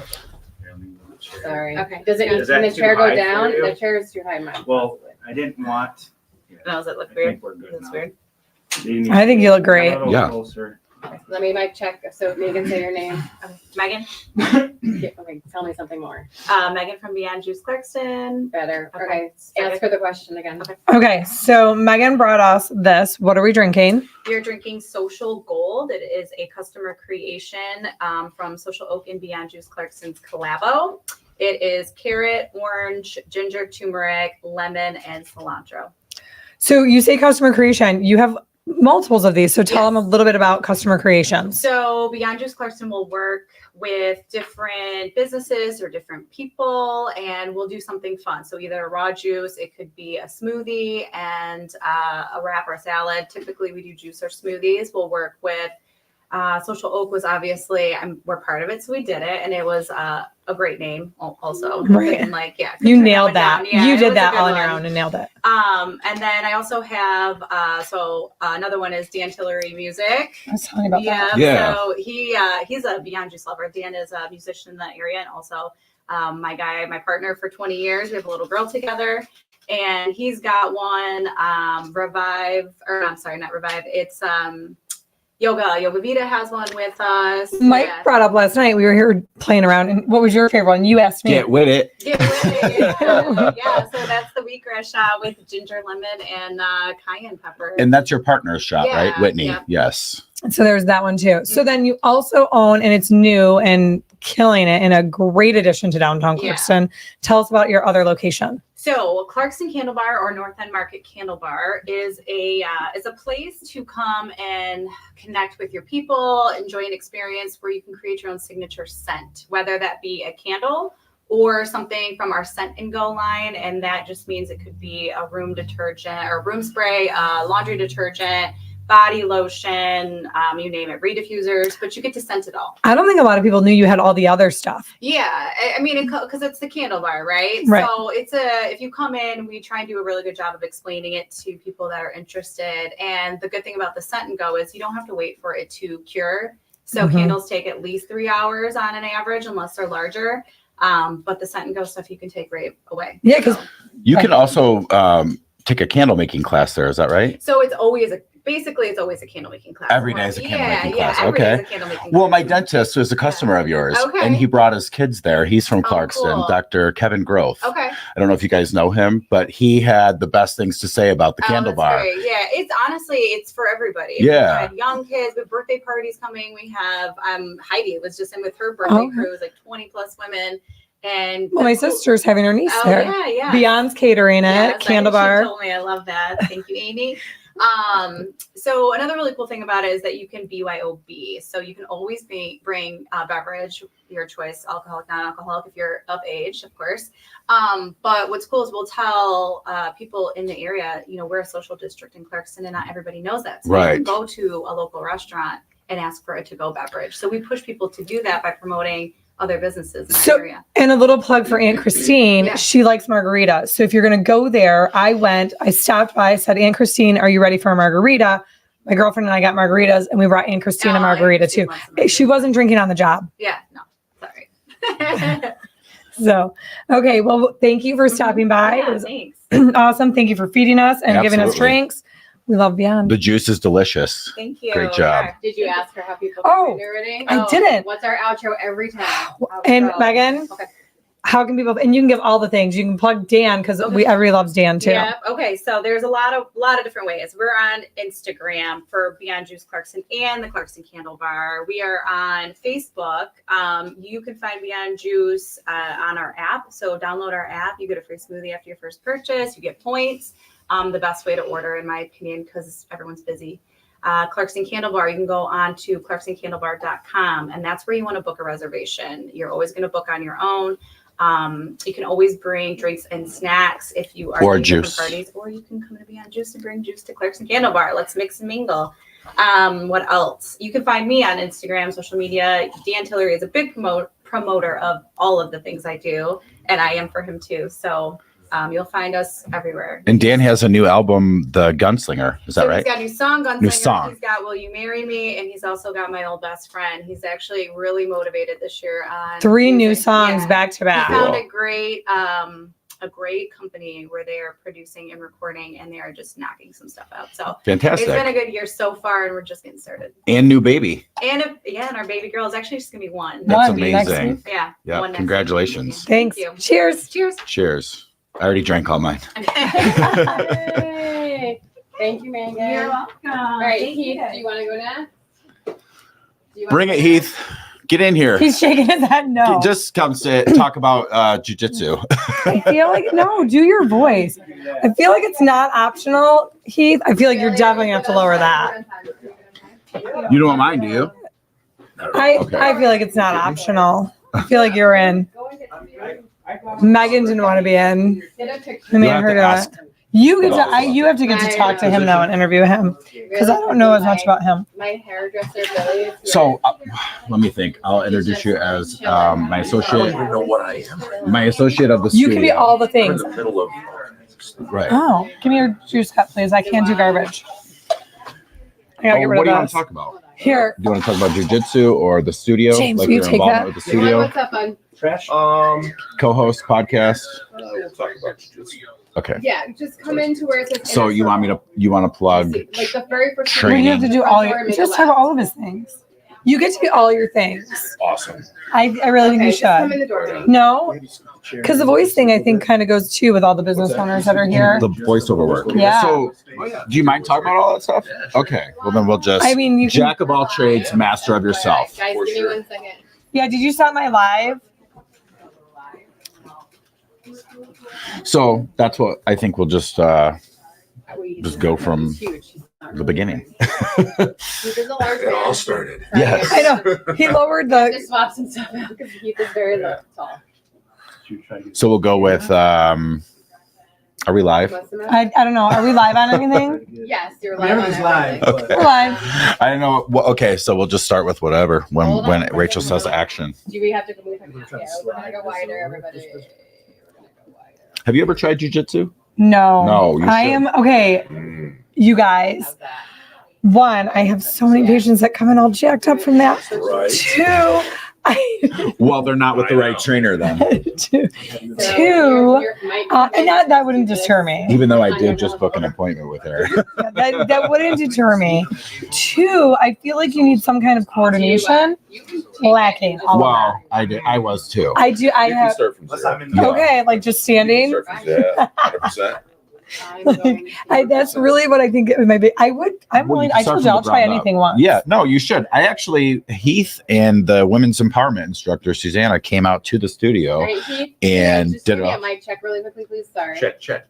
let me move the chair. Sorry. Okay. Does it Yeah. need Is can that the too chair high go for down? you? The chair is too high, mine. Well, I didn't want. Yeah, No, does it I look weird? think we're good That's now. weird. Do need I think you look great. a little Yeah. Closer. Let me mic check so Megan say your name. Okay. Megan. Yeah, okay, tell me something more. Megan from Beyond Juice Clarkston. Better. Okay. Okay. Ask for the question again. Okay. Okay, so Megan brought us this. What are we drinking? You're drinking Social Gold. It is a customer creation from Social Oak and Beyond Juice Clarkston's collabo. It is carrot, orange, ginger, turmeric, lemon, and cilantro. So you say customer creation. You have multiples of these. So tell them a little bit about customer creations. So Beyond Juice Clarkston will work with different businesses or different people, and we'll do something fun. So either a raw juice, it could be a smoothie and a wrap or a salad. Typically, we do juice or smoothies. We'll work with Social Oak was obviously we're part of it, so we did it, and it was a great name also. Right. And You couldn't turn nailed one that. down. Yeah, You it did was a that good all on your one. own and nailed it. And then I also have another one is Dan Tillery Music. I was telling you about that. Yeah. So he's a Beyond Juice lover. Dan is a musician in that area, and also my partner for 20 years. We have a little girl together, and he's got one not Revive. It's Yoga Vita has one with us. Mike Yeah. brought up last night. We were here playing around, and what was your favorite one? You asked me. Get with it. Get with it. Yeah, so that's the wheatgrass shot with ginger, lemon, and cayenne pepper. And that's your partner's shot, Yeah, right? Whitney. yeah. Yes. So there's that one too. So then you also own, and it's new and killing it, and a great addition to downtown Yeah. Clarkston. Tell us about your other location. So Clarkston Candle Bar or North End Market Candle Bar is a place to come and connect with your people, enjoy an experience where you can create your own signature scent, whether that be a candle or something from our Scent and Go line. And that just means it could be a room detergent or room spray, laundry detergent, body lotion, you name it, re-diffusers, but you get to scent it all. I don't think a lot of people knew you had all the other stuff. Yeah, I mean, because it's the candle bar, right? Right. So if you come in, we try and do a really good job of explaining it to people that are interested. And the good thing about the Scent and Go is you don't have to wait for it to cure. So Mhm. candles take at least 3 hours on an average, unless they're larger. But the Scent and Go stuff you can take right away. Yeah, 'cause- You can also take a candle making class there. Is that right? So it's always a candle making class. Every day is a candle making class. every day is Okay. a candle making Well, class. my dentist is a customer of yours, Okay. and he brought his kids there. He's from Oh, Clarkston, cool. Dr. Kevin Groth. Okay. I don't know if you guys know him, but he had the best things to say about the candle that's bar. great. Yeah, it's for everybody. Yeah. We have young kids with birthday parties coming. We have Heidi was just in with her birthday Okay. cruise, like 20 plus women. And Well, my sister's having her niece Oh there. yeah. Beyond's catering it, Yes, Candle she Bar. told me. I love that. Thank you, Amy. So another really cool thing about it is that you can BYOB. So you can always bring a beverage, your choice, alcoholic, non-alcoholic, if you're of age, of course. But what's cool is we'll tell people in the area, we're a social district in Clarkston, and not everybody knows that. So you Right. can go to a local restaurant and ask for a to-go beverage. So we push people to do that by promoting other businesses in our So- area. And a little plug for Aunt Christine. Yeah. She likes margaritas. So if you're going to go there, I stopped by, I said, Aunt Christine, are you ready for a margarita? My girlfriend and I got margaritas and we brought Aunt Christine a No, margarita Aunt Christine too. wants some She wasn't drinking on the job. Yeah, no, sorry. So, okay. Well, thank you for stopping by. It Yeah, was thanks. awesome. Thank you for feeding us and giving us Absolutely. drinks. We love Beyond. The juice is delicious. Thank you. Great job. Yeah. Did you ask her how people Oh, find her already? I didn't. What's our outro every time? And Outro. Megan, Okay. how can people, and you can give all the things. You can plug Dan because everybody loves Dan too. Yep. Okay. So there's a lot of different ways. We're on Instagram for Beyond Juice Clarkston and the Clarkston Candle Bar. We are on Facebook. You can find Beyond Juice on our app. So download our app. You get a free smoothie after your first purchase. You get points. The best way to order, in my opinion, because everyone's busy. Clarkston Candle Bar, you can go on to clarkstoncandlebar.com, and that's where you want to book a reservation. You're always going to book on your own. You can always bring drinks and snacks if you are Or doing different juice. parties, or you can come to Beyond Juice and bring juice to Clarkston Candle Bar. Let's mix and mingle. What else? You can find me on Instagram, social media. Dan Tillery is a big promoter of all of the things I do, and I am for him too. So you'll find us everywhere. And Dan has a new album, The Gunslinger. Is that So right? He's got a new song, Gunslinger. New song. He's got Will You Marry Me? And he's also got My Old Best Friend. He's actually really motivated this year on 3 new music. songs Yeah. back to He back. found a great company where they are producing and recording, and they are just knocking some stuff out. So it's been Fantastic. a good year so far, and we're just getting started. And new baby. And our baby girl is actually just gonna be one. That's One next amazing. week. Yeah. Yeah, one next congratulations. week. Thanks. Thank you. Cheers. Cheers. Cheers. I already drank all mine. Yay. Thank you, Megan. You're welcome. All right, Heath, do you want to go next? Do you wanna Bring go it, next? Heath. Get in here. He's shaking his head no. Just come sit, talk about jujitsu. I feel like, no, do your voice. I feel like it's not optional, Heath. I feel like you're definitely going to have to lower that. You don't mind, do you? I Okay. feel like it's not optional. I feel like you're in. Megan didn't want to be in. Get a picture. I made You'll have her to do ask. it. You get to. You have to get to talk to him though and interview him because I don't know as much about him. My hairdresser, Billy, is here. So let me think. I'll introduce you as my associate. know what I am. My associate of the You studio. can be all the things. middle of. Right. Oh, give me your juice cup, please. I can't do garbage. I gotta Oh, get rid what do you of want to this. talk about? Here, Do you want to talk about jujitsu or the studio? James, like will you your take involvement that? with the Hey, studio, what's up, bud? Trash? co-host podcast. We'll talk about jiu-jitsu. Okay. Yeah, just come into where it says. So you want me to? You want to plug? like the very first well, you have to Training. do all your. Just talk about all of his things. You get to be all your things. Awesome. I really think Okay, you just come in should. the door. No, because the voice thing I think kind of goes too with all the business owners that are here. The voiceover work. Yeah. So, do you mind talking about all that stuff? Okay. Well, then we'll just. I mean, you can, Jack of all trades, master of yourself. Guys, For give me sure. 1 second. yeah. Did you stop my live? So that's what I think. We'll just Just go from It's huge. She's not the really beginning. big. Heath is a large It all man. started. Yes. I know he lowered the. Just swap some stuff out because Heath is very tall. So we'll go with. Are we live? What's the matter? I don't know. Are we live on anything? Yes, you're live. Whatever's on live. everything. We're live. I don't know. Well, okay, so we'll just start with whatever when Hold when on. Rachel says action. Do we have to move him? Yeah, we're gonna go wider, everybody. We're gonna go wider. Have you ever tried jujitsu? No. No, you I should. am okay. Mm. You guys. How's that? One, I have so many patients that come in all jacked up from that. Right. Two, I Well, they're not with the right trainer then. two, So two, your mic- and that wouldn't deter me. Even though I did just book an appointment with her. That wouldn't deter me. Two, I feel like you need some kind of coordination. You can take Lacking. it. All of Well, I did. I was too. I do. I You can have. start from Let's zero. not in Yeah. Okay, like just standing. You can start from zero, 100%. I'm going to- That's really what I think it might be. I'm Well, willing. you can I start told from you I'll the try ground up. anything once. Yeah, no, you should. I actually, Heath and the women's empowerment instructor, Susanna, came out to the All studio. right, Heath, And just did give it me all. a mic check really quickly, please. Sorry. Check, check.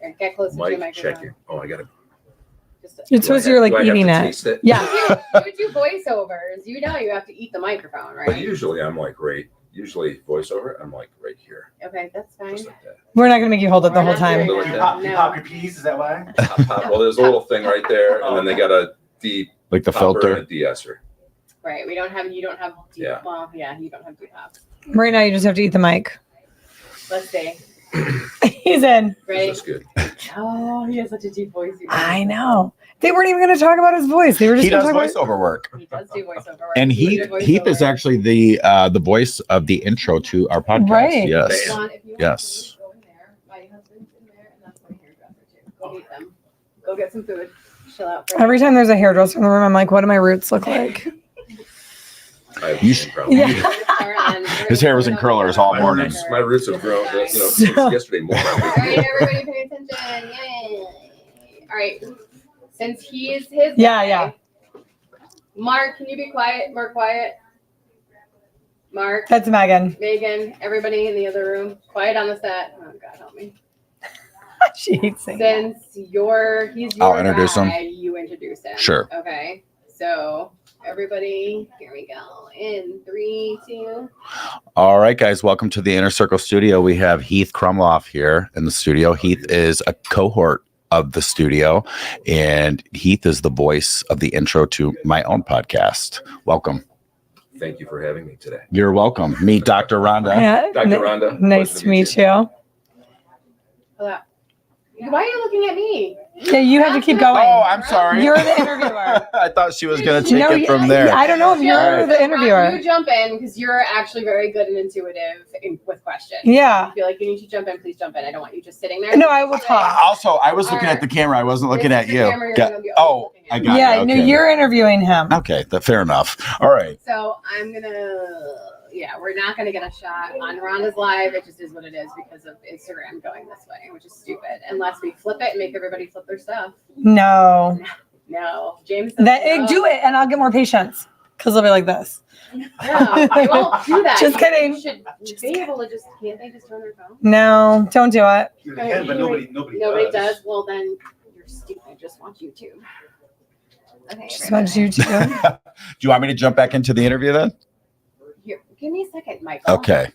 Here, get closer to your Mic microphone. checking. Oh, I got to. Just It's supposed to you're like eating it. Taste it? Yeah. you do voiceovers. You know you have to eat the microphone, But right? usually I'm like usually voiceover, I'm like right here. Okay, that's fine. Just like that. We're not gonna make you hold it the whole We're not time. doing You that. pop, you No. pop your peas, is that why? Pop, pop. Well, there's a little thing right there, and then they got a de Like the popper and filter. a de-esser. Right. You don't have deep. Yeah. Well, yeah, you don't have deep hops. Right now, you just have to eat the mic. Let's see. He's in. Ready? That's good. Oh, he has such a deep voice. you guys. I know. They weren't even going to talk about his voice. They were just He going does to talk about. voiceover work. He does do voiceover. work. And He Heath did Heath is voiceover. actually the voice of the intro to our podcast. Right. Yes. If you want, Yes. go in there. My husband's in there, and that's my hairdresser too. Go meet them. Go get some food. Chill out. For Every time there's a hairdresser in the room, I'm like, what do my roots look like? I have You the same problem. Yeah. His hair was in curlers all My morning. roots have grown, since yesterday morning. All right, everybody, pay attention. Yay! All right. Since he is his Yeah, guy, yeah. Mark, can you be quiet? More quiet. Mark, That's Megan. Megan, everybody in the other room, quiet on the set. Oh God, help me. She hates saying Since he's your I'll introduce guy, you introduce him. Sure. Okay. So everybody, here we go. In 3, 2. All right, guys, welcome to the Inner Circle Studio. We have Heath Krumloff here in the studio. Heath is a cohort of the studio, and Heath is the voice of the intro to my own podcast. Welcome. Thank you for having me today. You're welcome. Meet Dr. Rhonda. Yeah. Dr. Rhonda. Nice pleasure to meet you. Hello. Why are you looking at me? Yeah, you have to keep going. Oh, I'm sorry. You're the interviewer. I thought she was going to take it from there. I don't know if you're All right. the interviewer. You jump in because you're actually very good and intuitive with questions. Yeah. I feel like you need to jump in. Please jump in. I don't want you just sitting there. No, I will talk. Also, I was looking at the camera. I wasn't looking This at is the you. camera you're Got- gonna be oh, always looking I at. got Yeah, you. no, Okay. you're interviewing him. Okay, fair enough. All right. So I'm we're not gonna get a shot on Rhonda's live. It just is what it is because of Instagram going this way, which is stupid. Unless we flip it and make everybody flip their stuff. No. No, James. says no. Do it, and I'll get more patience. Because they'll be like this. No, I won't do that. Just kidding. You should be able to just. Can't they just turn their phone? No, don't do it. You can, but nobody Nobody does. Well, then you're stupid. Just watch YouTube. Okay. Just want you to. Do you want me to jump back into the interview then? Here, give me a second, Michael. Okay.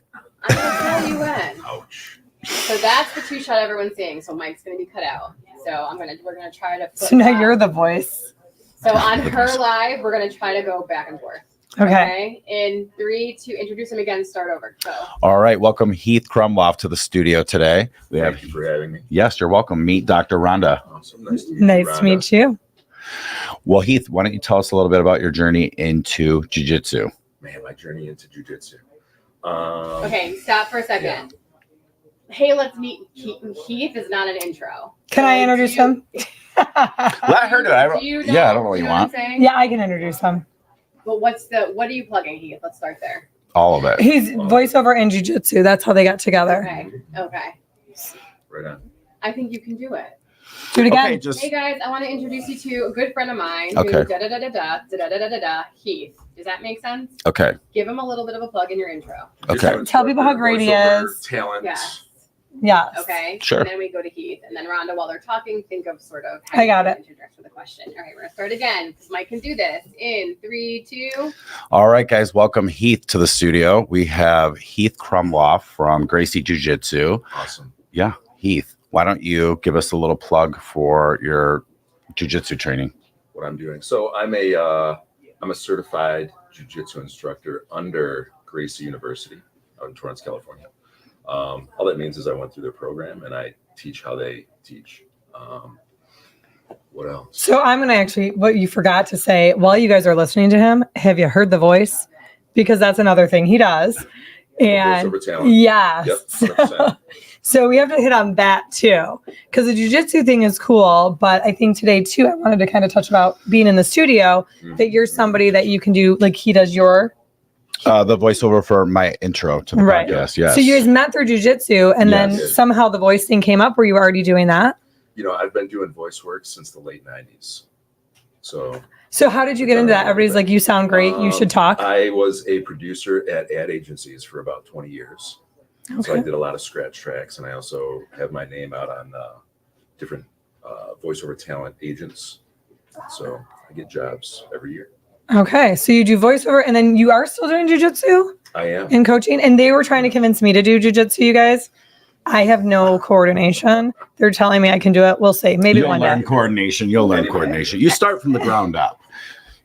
I'm gonna tell you when. Ouch. So that's the 2 shot everyone's seeing. So Mike's gonna be cut out. So we're gonna try to. So now you're the voice. So on her live, we're gonna try to go back and forth. Okay. In 3, 2, introduce him again. Start over. Go. All right. Welcome Heath Krumloff to the studio today. We have. Thank you for having me. Yes, you're welcome. Meet Dr. Rhonda. Awesome. Nice to meet you. Nice Rhonda. to meet you. Well, Heath, why don't you tell us a little bit about your journey into jiu-jitsu? Man, my journey into jujitsu. Okay, stop for a second. Hey, let's meet Keith. Keith is not an intro. Can I introduce him? Let her do it. I don't know what you what I'm want. saying? Yeah, I can introduce him. But what are you plugging, Heath? Let's start there. All of it. He's voiceover and jujitsu. That's how they got together. Okay. Right on. I think you can do it. Do it again. Okay, just Hey guys, I want to introduce you to a good friend of mine. Okay. Who da da da da da da da da da da. Heath. Does that make sense? okay. Give him a little bit of a plug in your intro. Okay. Tell people how great he Voiceover is. Talent. Yes. Yes. Okay. Sure. And then we go to Heath, and then Rhonda, while they're talking, think of sort of how I got you it. interject with a question. All right, we're gonna start again because Mike can do this. In 3, 2. All right, guys. Welcome Heath to the studio. We have Heath Krumloff from Gracie Jiu-Jitsu. Awesome. Yeah, Heath. Why don't you give us a little plug for your jiu-jitsu training? What I'm doing. So I'm a certified jiu-jitsu instructor under Gracie University out in Torrance, California. All that means is I went through their program and I teach how they teach. What else? So I'm going to actually, what you forgot to say while you guys are listening to him, have you heard the voice? Because that's another thing he does. And Voiceover talent. yes. Yep, 100%. So we have to hit on that too, because the jujitsu thing is cool. But I think today too, I wanted to kind of touch about being in the studio, that you're somebody that you can do, like he does your. The voiceover for my intro to the Right. podcast. Yes. So you guys met through jujitsu, and then Yes. somehow the voice thing came up. Were you already doing that? You know, I've been doing voice work since the late 90s. So how did you get into that? Everybody's like, you sound great. You should talk. I was a producer at ad agencies for about 20 years. So I Okay. did a lot of scratch tracks, and I also have my name out on different voiceover talent agents. So I get jobs every year. Okay. So you do voiceover, and then you are still doing jujitsu I am. and coaching. And they were trying to convince me to do jujitsu, you guys. I have no coordination. They're telling me I can do it. We'll see. Maybe You'll one learn day. coordination. You'll learn coordination. You start from the ground up.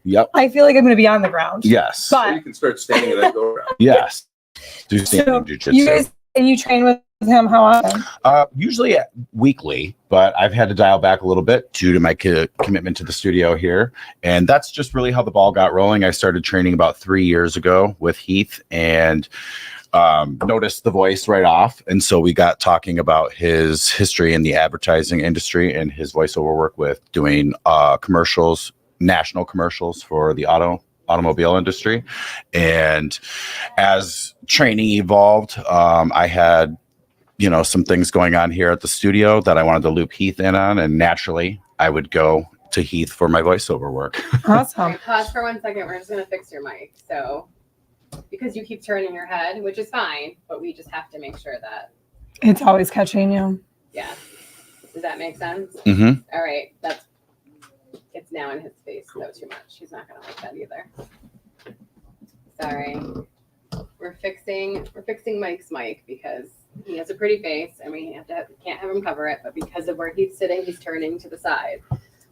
Yep. I feel like I'm going to be on the ground. Yes. Or But you can start standing and then go around. Yes. Do so standing jujitsu. you guys, and you train with him how often? Usually weekly, but I've had to dial back a little bit due to my commitment to the studio here. And that's just really how the ball got rolling. I started training about 3 years ago with Heath and noticed the voice right off. And so we got talking about his history in the advertising industry and his voiceover work with doing commercials, national commercials for the automobile industry. And as training evolved, I had some things going on here at the studio that I wanted to loop Heath in on, and naturally I would go to Heath for my voiceover work. Awesome. Alright, pause for 1 second. We're just gonna fix your mic. So, because you keep turning your head, which is fine, but we just have to make sure that, It's always catching you. yeah. Does that make sense? Mm-hmm. All right, it's now in his face. That was too much. He's not gonna like that either. Sorry. We're fixing Mike's mic because he has a pretty face and we can't have him cover it, but because of where he's sitting, he's turning to the side.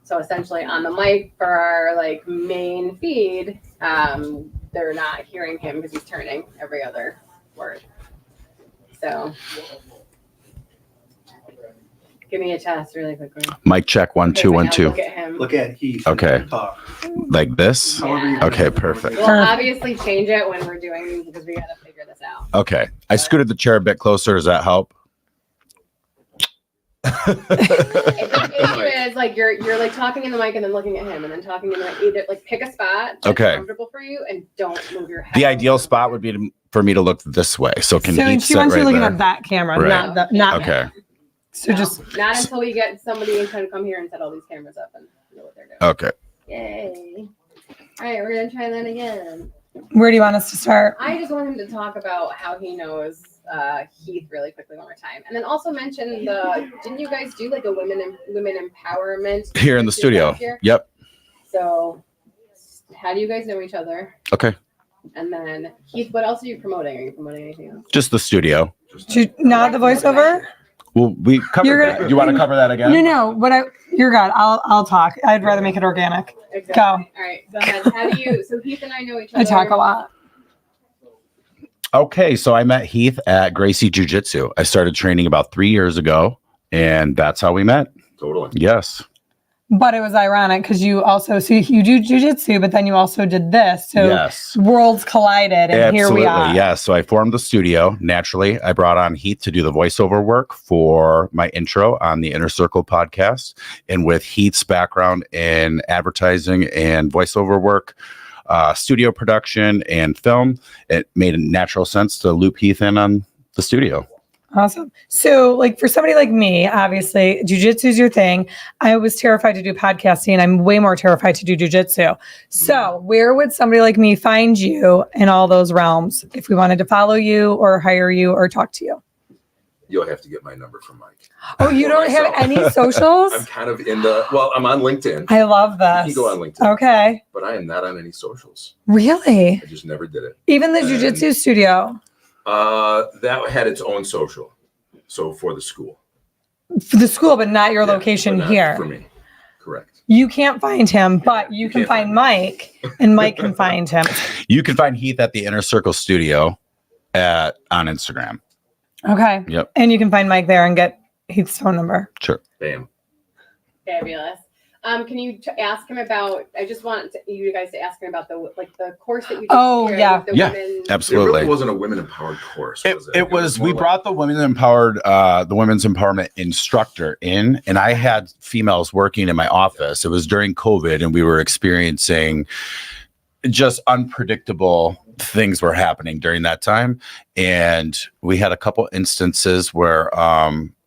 So essentially on the mic for our main feed, they're not hearing him because he's turning every other word. So give me a test really quickly. Mic check 1 2 1 2. Look at him. Look at Heath. Okay. Talk. Like this. However you Yeah. Okay, perfect. We'll obviously change it when we're doing because we gotta figure this out. Okay. I scooted the chair a bit closer. Does that help? If the issue is you're talking in the mic and then looking at him and then talking in the mic, either pick a spot that's Okay. comfortable for you and don't move your head. The ideal spot would be for me to look this way. So can So Heath she sit wants you right looking there? at that camera, Right. not Okay. So No, just not until we get somebody who can come here and set all these cameras up and know what they're doing. Okay. Yay. All right, we're gonna try that again. where do you want us to start? I just want him to talk about how he knows Heath really quickly one more time, and then also mention didn't you guys do a women empowerment Here in the studio. here? Yep. So how do you guys know each other? Okay. And then Heath, what else are you promoting? Are you promoting anything else? Just the studio. Not the voiceover? Well, we covered You're that. gonna- You want to cover that again? No. You're good. I'll talk. I'd rather make it organic. Exactly. Go. All right, go ahead. How do you? So Heath and I know each other. I talk a lot. Okay, so I met Heath at Gracie Jiu-Jitsu. I started training about 3 years ago, and that's how we met. Totally. Yes. But it was ironic because you do jujitsu, but then you also did this. So Yes. worlds collided, and here we are. Yeah. So I formed the studio. Naturally, I brought on Heath to do the voiceover work for my intro on the Inner Circle podcast. And with Heath's background in advertising and voiceover work, studio production and film, it made a natural sense to loop Heath in on the studio. Awesome. So, for somebody like me, obviously, jujitsu is your thing. I was terrified to do podcasting. I'm way more terrified to do jujitsu. So, where would somebody like me find you in all those realms if we wanted to follow you or hire you or talk to you? You'll have to get my number from Mike. Oh, you For don't have myself. any socials? I'm kind of I'm on LinkedIn. I love this. You can go on LinkedIn. Okay. But I am not on any socials. Really? I just never did it. Even the jujitsu studio? That had its own social. So for the school. For the school, but not your Yeah, location but not here. For me. Correct. You can't find him, but you can can't find find Mike, and Mike can find him. You can find Heath at the Inner Circle Studio on Instagram. Okay. Yep. And you can find Mike there and get Heath's phone number. Sure. Bam. Fabulous. Can you ask him about? I just want you guys to ask him about the course that you did. Oh, here yeah. with the Yeah, women. It Absolutely. really wasn't a women empowered course. Was it? It was. more We like- brought the women's empowerment instructor in, and I had females working in my office. It was during COVID, and we were experiencing just unpredictable things were happening during that time. And we had a couple instances where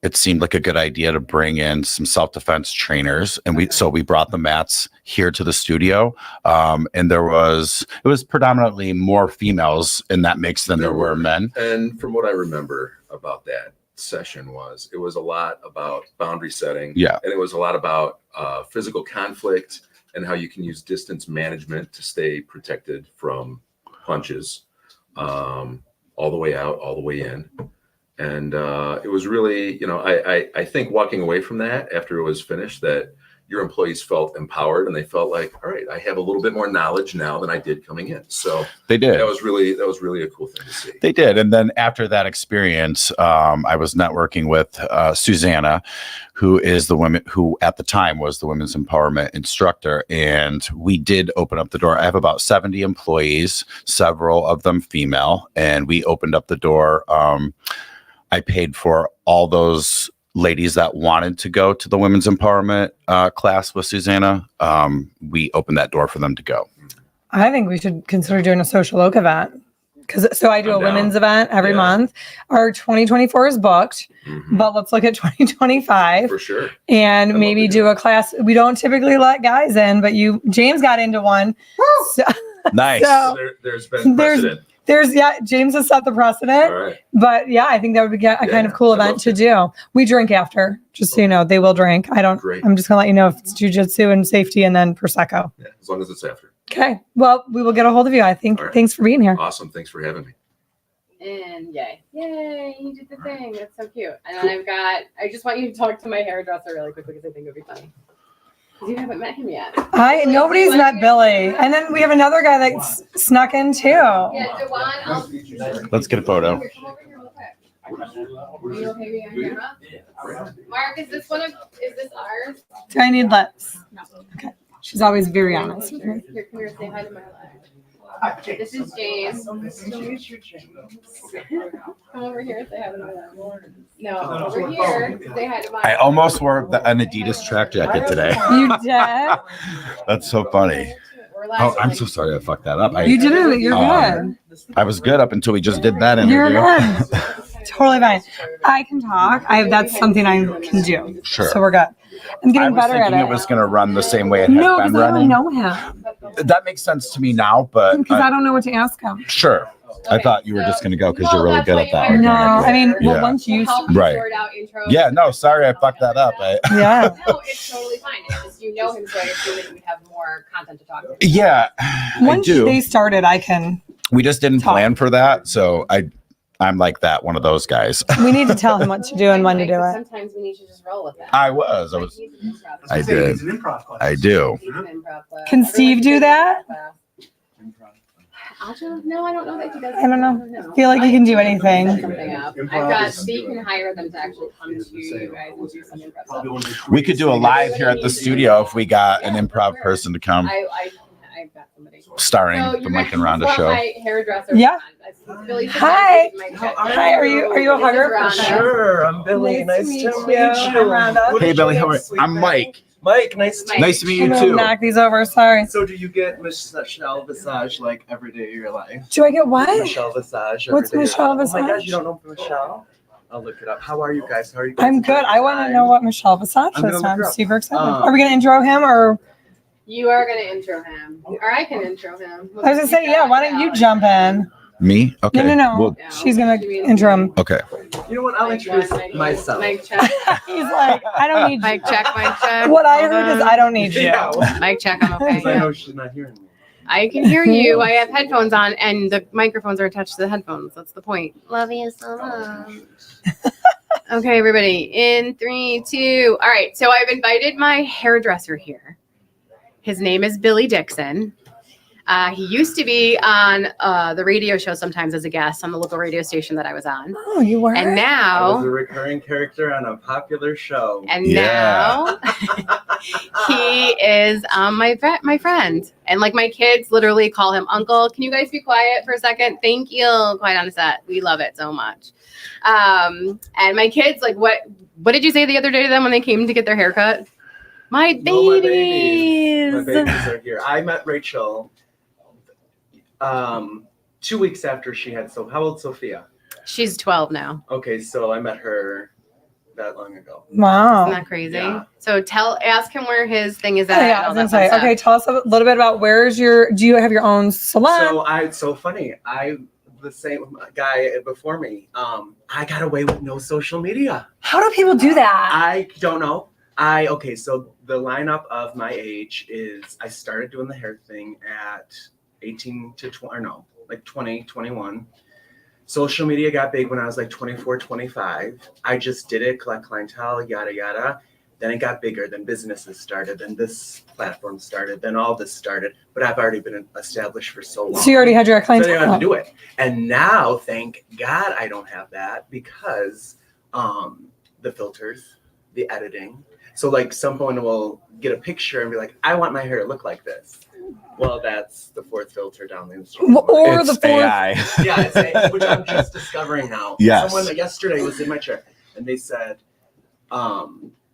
it seemed like a good idea to bring in some self-defense trainers, and we brought the mats here to the studio. And it was predominantly more females in that mix than there were men. And from what I remember about that session it was a lot about boundary setting. Yeah. And it was a lot about physical conflict and how you can use distance management to stay protected from punches, all the way out, all the way in. And it was really, I think walking away from that after it was finished, that your employees felt empowered and they felt like, all right, I have a little bit more knowledge now than I did coming in. So They did. that was really a cool thing to see. They did. And then after that experience, I was networking with Susanna, who is the woman who at the time was the women's empowerment instructor. And we did open up the door. I have about 70 employees, several of them female, and we opened up the door. I paid for all those ladies that wanted to go to the women's empowerment class with Susanna. We opened that door for them to go. I think we should consider doing a social oak event. So I do I'm a down. women's event every month. Our 2024 is booked, but let's look at 2025 For sure. and love maybe to do a class. We don't typically let guys in, but James got into one. So, Nice. So- There's been precedent. James has set the precedent. All right. But yeah, I think that would be a kind of cool I'd event love to do. We drink after, just so you know, they will drink. Great. I'm just gonna let you know if it's jujitsu and safety and then Prosecco. Yeah, as long as it's after. Okay. Well, we will get a hold of you. I think. All right. Thanks for being here. Awesome. Thanks for having me. And yay, you did the thing. That's so cute. And then I just want you to talk to my hairdresser really quickly because I think it would be funny. Because you haven't met him yet. Nobody's met Billy. And then we have another guy that snuck in too. Yeah, Dewan, Let's get a photo. Come over here real quick. Are you okay being on camera? Mark, is this ours? Do I need lips? No. Okay. She's always very honest. Here, come here, say hi to my live. This is James. Come over here and say hi to my live. No, over here, say hi to my. I almost wore an Adidas track jacket today. You did? That's so funny. Oh, I'm so sorry I fucked that up. You did it. You're good. I was good up until we just did that You're interview. good. Totally fine. I can talk. That's something I can do. Sure. So we're good. I'm I getting was better at thinking it. it was going to run the same way it had No, been because I don't running. know him. That makes sense to me now, but Because I don't know what to ask him. sure. I thought you were just going to go because you're really good at that. No, I mean, well, Yeah. once you. Right. Yeah, no, sorry I fucked that up. Yeah. No, it's totally fine. It's just you know him, so I assume that you would have more content to talk about. Yeah, I Once do. they started, I can. We just didn't Talk. plan for that, so I'm like that, one of those guys. We need to tell him what to do and when to do it. Sometimes we need to just roll with that. I was. I did. It's an improv class. I do. Can Steve do that? No, I don't know that he does. I don't know. I feel like he can do anything. Something up. I've got Steve can hire them to actually come to you guys and do some improv stuff. We could do a live here at the studio if we got an improv person to come, I've got somebody. starring So the you're Mike and gonna Rhonda want show. My hairdresser. Yeah. Billy said Hi. my check. Hi, are you a hugger? Sure, I'm Billy. Nice to meet you. Rhonda. What Hey is Billy, your how are name, you? sweet I'm man? Mike. Mike, nice to Nice to meet I'm you gonna too. knock these over. Sorry. So do you get Michelle Visage like every day of your life? Do I get what? Michelle Visage. What's every day. Michelle Oh my Visage? gosh, you don't know Michelle? I'll look it up. How are you guys? How are you? I'm good. I want to know what Michelle Visage I'm gonna is. look I'm her up. super excited. Are we gonna intro him or? You are gonna intro him, or I can intro him. I was gonna say, yeah. Why don't you jump in? Me? Okay. No. Well, She's gonna intro him. okay. You know what? I'll introduce myself. Mike check. He's like, I don't need you. Mike check. Mike check. What I heard is I don't need you. Yeah, Mike check. I'm okay. because I know she's not hearing me. I can hear you. I have headphones on, and the microphones are attached to the headphones. That's the point. Love you so much. Okay, everybody. In 3, 2. All right. So I've invited my hairdresser here. His name is Billy Dixon. He used to be on the radio show sometimes as a guest on the local radio station that I was on. Oh, you were. And I was a now, recurring character on a popular show. now he is my friend. And like my kids literally call him Uncle. Can you guys be quiet for a second? Thank you. Quiet on the set. We love it so much. And my kids, like, what did you say the other day to them when they came to get their haircut? My babies. No, my babies are here. I met Rachel 2 weeks after she had. So how old Sophia? She's 12 now. Okay, so I met her that long ago. Wow. Isn't that crazy? Yeah. So ask him where his thing is at. Yeah, I was gonna say. Okay, tell us a little bit about do you have your own salon? So it's so funny. The same guy before me. I got away with no social media. How do people do that? I don't know. So the lineup of my age is I started doing the hair thing at 18 to 20, or no, like 20, 21. Social media got big when I was like 24, 25. I just did it, collect clientele, yada, yada. Then it got bigger. Then businesses started. Then this platform started. Then all this started. But I've already been established for so long. So you already had your So I didn't have clientele. to do it. And now, thank God, I don't have that because the filters, the editing. So like someone will get a picture and be like, I want my hair to look like this. Well, that's the fourth filter down the Instagram. Or It's the fourth. AI. Yeah, it's a, which I'm just discovering now. Yes. Someone yesterday was in my chair and they said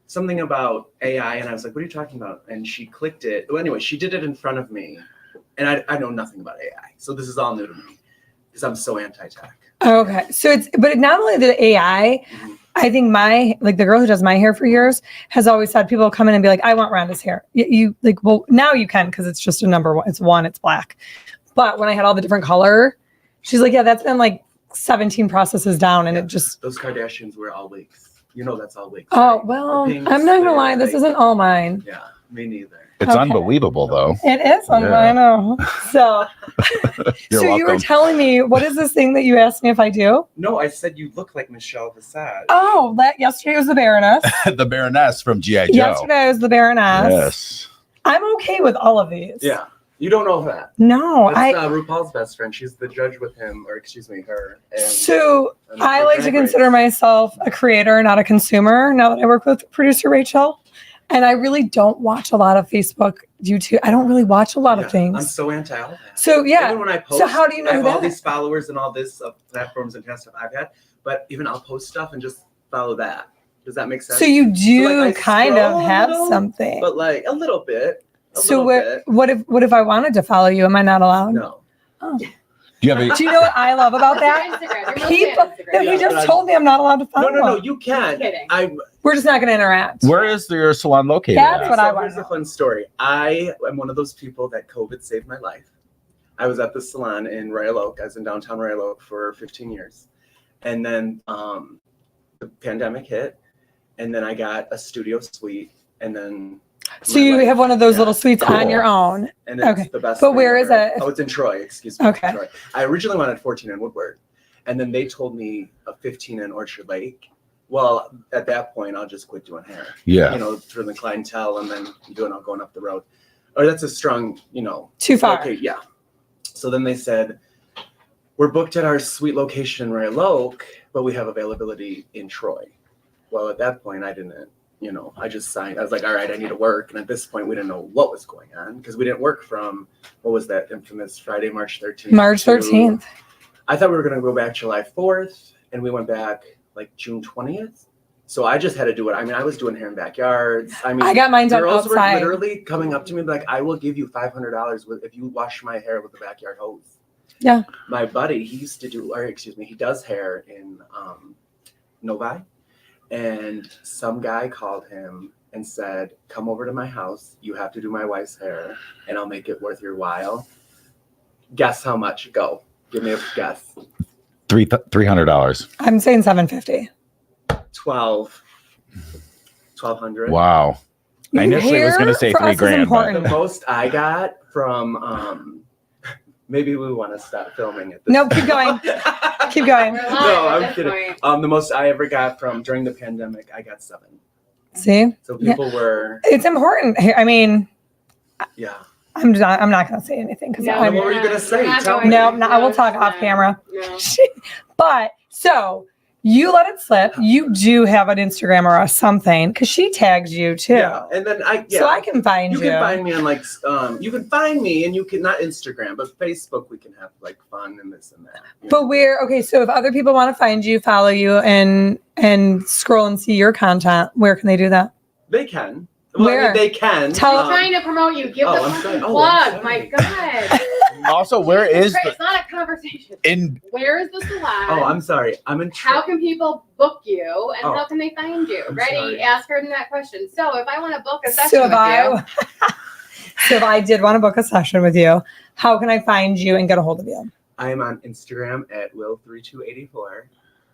something about AI, and I was like, "What are you talking about?" And she clicked it. Well, anyway, she did it in front of me, and I know nothing about AI, so this is all new to me because I'm so anti-tech. Okay. So but not only the AI, Mhm. I think the girl who does my hair for years has always had people come in and be like, I want Rhonda's hair. You like, well, now you can, because it's just a number one. It's black. But when I had all the different color, she's like, yeah, that's been like 17 processes down. And Yeah. it just, Those Kardashians were all wigs. You know that's all wigs. oh, right? well, The pinks, I'm not gonna the- lie. This they- isn't all mine. Yeah, me neither. It's Okay. unbelievable, though. It is. Yeah. I know. So, You're so you were welcome. telling me, what is this thing that you asked me if I do? No, I said you look like Michelle Visage. Oh, yesterday was the Baroness. The Baroness from G.I. Joe. Yesterday was the Baroness. Yes. I'm okay with all of these. Yeah, you don't know that. No, That's RuPaul's best friend. She's the judge with him, or excuse me, her. And, So I for like to Drag Race. consider myself a creator, not a consumer, now that I work with producer Rachel. And I really don't watch a lot of Facebook, YouTube. I don't really watch a lot Yeah, of things. I'm so anti all that. So yeah. Even when I post, So how do you know I have all that? these followers and all this platforms and stuff I've had, but even I'll post stuff and just follow that. Does that make sense? So you do I kind scroll of a have little, something. but like a little bit. So what if I wanted to follow you? Am I not allowed? No. Oh. Do you have a, Do you know what I love about that? Instagram. You're mostly People, on Instagram. no, Yeah, he but just told me I'm not allowed to follow. No, him. you can. Kidding. We're just not going to interact. where is your salon located? That's at? what I So want here's to a know. fun story. I am one of those people that COVID saved my life. I was at the salon in Royal Oak. I was in downtown Royal Oak for 15 years. And then the pandemic hit. And then I got a studio suite. And then So my you life- have one of those yeah. little suites on Cool. your own. And it's Okay. the best. But thing where is ever. it? Oh, it's in Troy. Excuse me. Okay. Troy. I originally wanted 14 in Woodward. And then they told me a 15 in Orchard Lake. Well, at that point, I'll just quit doing hair. Yeah. You know, for the clientele and then doing all going up the road. Or that's a strong, Too far. Okay, yeah. So then they said, we're booked at our suite location in Royal Oak, but we have availability in Troy. Well, at that point, I didn't, I just signed. I was like, all right, I need to work. And at this point, we didn't know what was going on because we didn't work from, what was that infamous Friday, March 13th? March to- 13th. I thought we were going to go back July 4th, and we went back like June 20th. So I just had to do it. I mean, I was doing hair in backyards. I mean, I got mine done girls outside. were literally coming up to me like, I will give you $500 if you wash my hair with a backyard hose. Yeah. My buddy, he does hair in Novi. And some guy called him and said, come over to my house. You have to do my wife's hair, and I'll make it worth your while. Guess how much? Go. Give me a guess. $300. I'm saying 750. 1,200. Wow. I initially was Hair going to say for us is $3,000. important. The most I got from maybe we want to stop filming it. No, keep going. Keep going. We're live No, at I'm this kidding. point. The most I ever got from during the pandemic, I got 7. See, So people were, it's important. I mean, yeah. I'm not going to say anything because No, I'm. What were you gonna say? We're not Tell going me. No, to. I will talk No, off camera. no. But so you let it slip. You do have an Instagram or something because she tags you too. Yeah, and then So I can find you. You can find me on like you can find me and you can not Instagram, but Facebook we can have like fun and this and that. you But know? okay, so if other people want to find you, follow you, and scroll and see your content, where can they do that? They can. Well, I mean, Where? they can. Tell- I'm trying to promote you. Give the I'm fucking sorry. Oh, plug. I'm My sorry. God. Also, where is It's the, it's not a conversation. in Where is the salon? Oh, I'm sorry. I'm in. How can people book you and Oh. how can they find you? I'm Ready? sorry. Ask her that question. So if I want to book a session So with if I did want to book a session with you, how can I find you and get a hold of you? I am on Instagram at Will3284,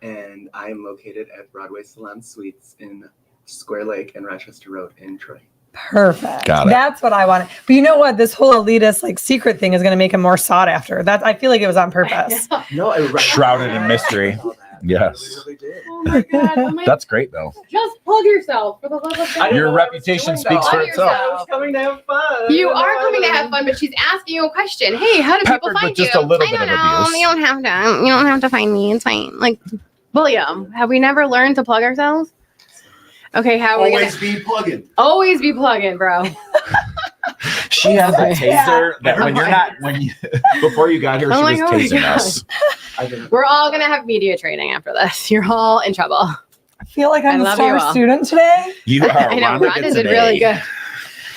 and I am located at Broadway Salon Suites in Square Lake and Rochester Road in Troy. Perfect. Got it. That's what I wanted. But you know what? This whole elitist secret thing is going to make him more sought after. I feel like it was on you, purpose. No, I Shrouded in mystery. All that. Yes. I really did. Oh my God. I'm like, That's great though. just plug yourself for the love of I God. didn't Your know what I was reputation doing, speaks though. for Love itself. yourself. I was coming to have fun. You No, are I coming to have didn't. fun, but she's asking you a question. Hey, how do people Peppered with find just you? a little I bit don't of know. abuse. You don't have to. You don't have to find me. It's fine. Like, William, have we never learned to plug ourselves? Okay, how are we gonna Always be plugging. always be plugging, bro? She has a taser that when you're not before you got here, I'm she like, was oh my tasing God. us. I didn't. We're all gonna have media training after this. You're all in trouble. I feel like I I'm the love you star all. student today. You are. I know Rhonda Rhonda gets did an really A. good.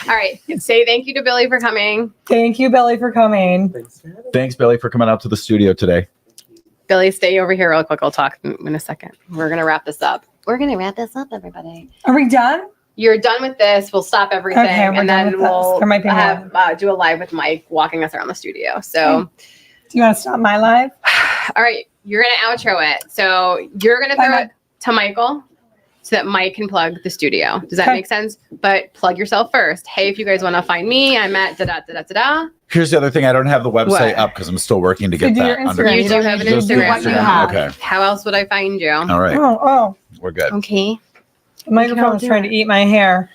All right, say thank you to Billy for coming. Thank you, Billy, for coming. Thanks for having me. Thanks, Billy, for coming out to the studio today. Billy, stay over here real quick. I'll talk in a second. We're gonna wrap this up. We're gonna wrap this up, everybody. Are we done? You're done with this. We'll stop everything, Okay, we're and done then with this. we'll There might be have do a live with Mike walking us around the studio. So, Do you want to stop my live? all right, you're gonna outro it. So you're gonna Bye, throw Mike. it to Michael, so that Mike can plug the studio. Does that Okay. make sense? But plug yourself first. Hey, if you guys want to find me, I'm at da da da da da. Here's the other thing. I don't have the website What? up because I'm still working to So get do your that under. Instagram. You do don't have an need to do Instagram. what you have. Okay. How else would I find you? All right. Oh, We're good. Okay. the microphone was trying to eat my hair.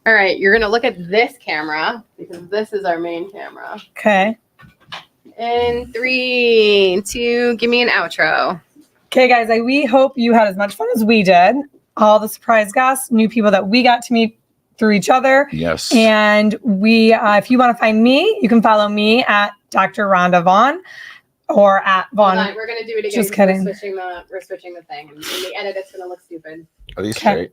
All right, you're gonna look at this camera because this is our main camera. Okay. In 3, 2, give me an outro. Okay, guys, we hope you had as much fun as we did. All the surprise guests, new people that we got to meet through each other. Yes. And we, if you want to find me, you can follow me at Dr. Rhonda Vaughn or at Hold Vaughn. on, we're gonna do it again. Just 'cause kidding. We're switching the thing. And in the edit, it's gonna look stupid. Are these Okay. straight?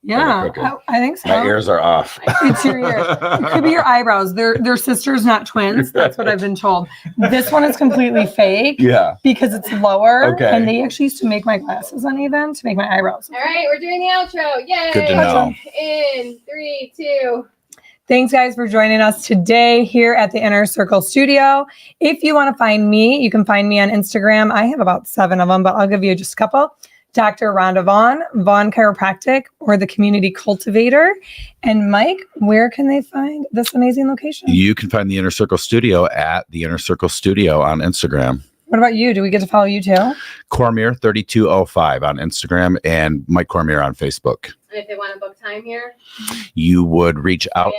Yeah, Okay. I think so. My ears are off. It's your ears. It could be your eyebrows. They're sisters, not twins. That's what I've been told. This one is completely fake Yeah. because it's lower. Okay. And they actually used to make my glasses uneven to make my eyebrows. All right, we're doing the outro. Yay! Good to know. In 3, 2. Thanks, guys, for joining us today here at the Inner Circle Studio. If you want to find me, you can find me on Instagram. I have about 7 of them, but I'll give you just a couple. Dr. Rhonda Vaughn, Vaughn Chiropractic, or the Community Cultivator. And Mike, where can they find this amazing location? You can find the Inner Circle Studio at the Inner Circle Studio on Instagram. What about you? Do we get to follow you too? Cormier 3205 on Instagram and Mike Cormier on Facebook. And if they want to book time here, You would reach out.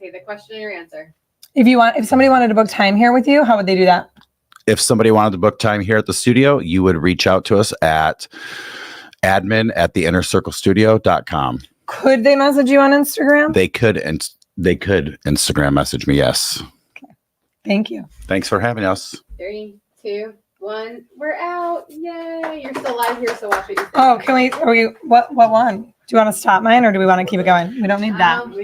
say the question or your answer. If somebody wanted to book time here with you, how would they do that? If somebody wanted to book time here at the studio, you would reach out to us at admin@theinnercirclestudio.com. Could they message you on Instagram? They could Instagram message me. Yes. Thank you. Thanks for having us. 3, 2, 1. We're out. Yay! You're still live here, so watch what you say. Oh, can we? What one? Do you want to stop mine or do we want to keep it going? We don't need that. We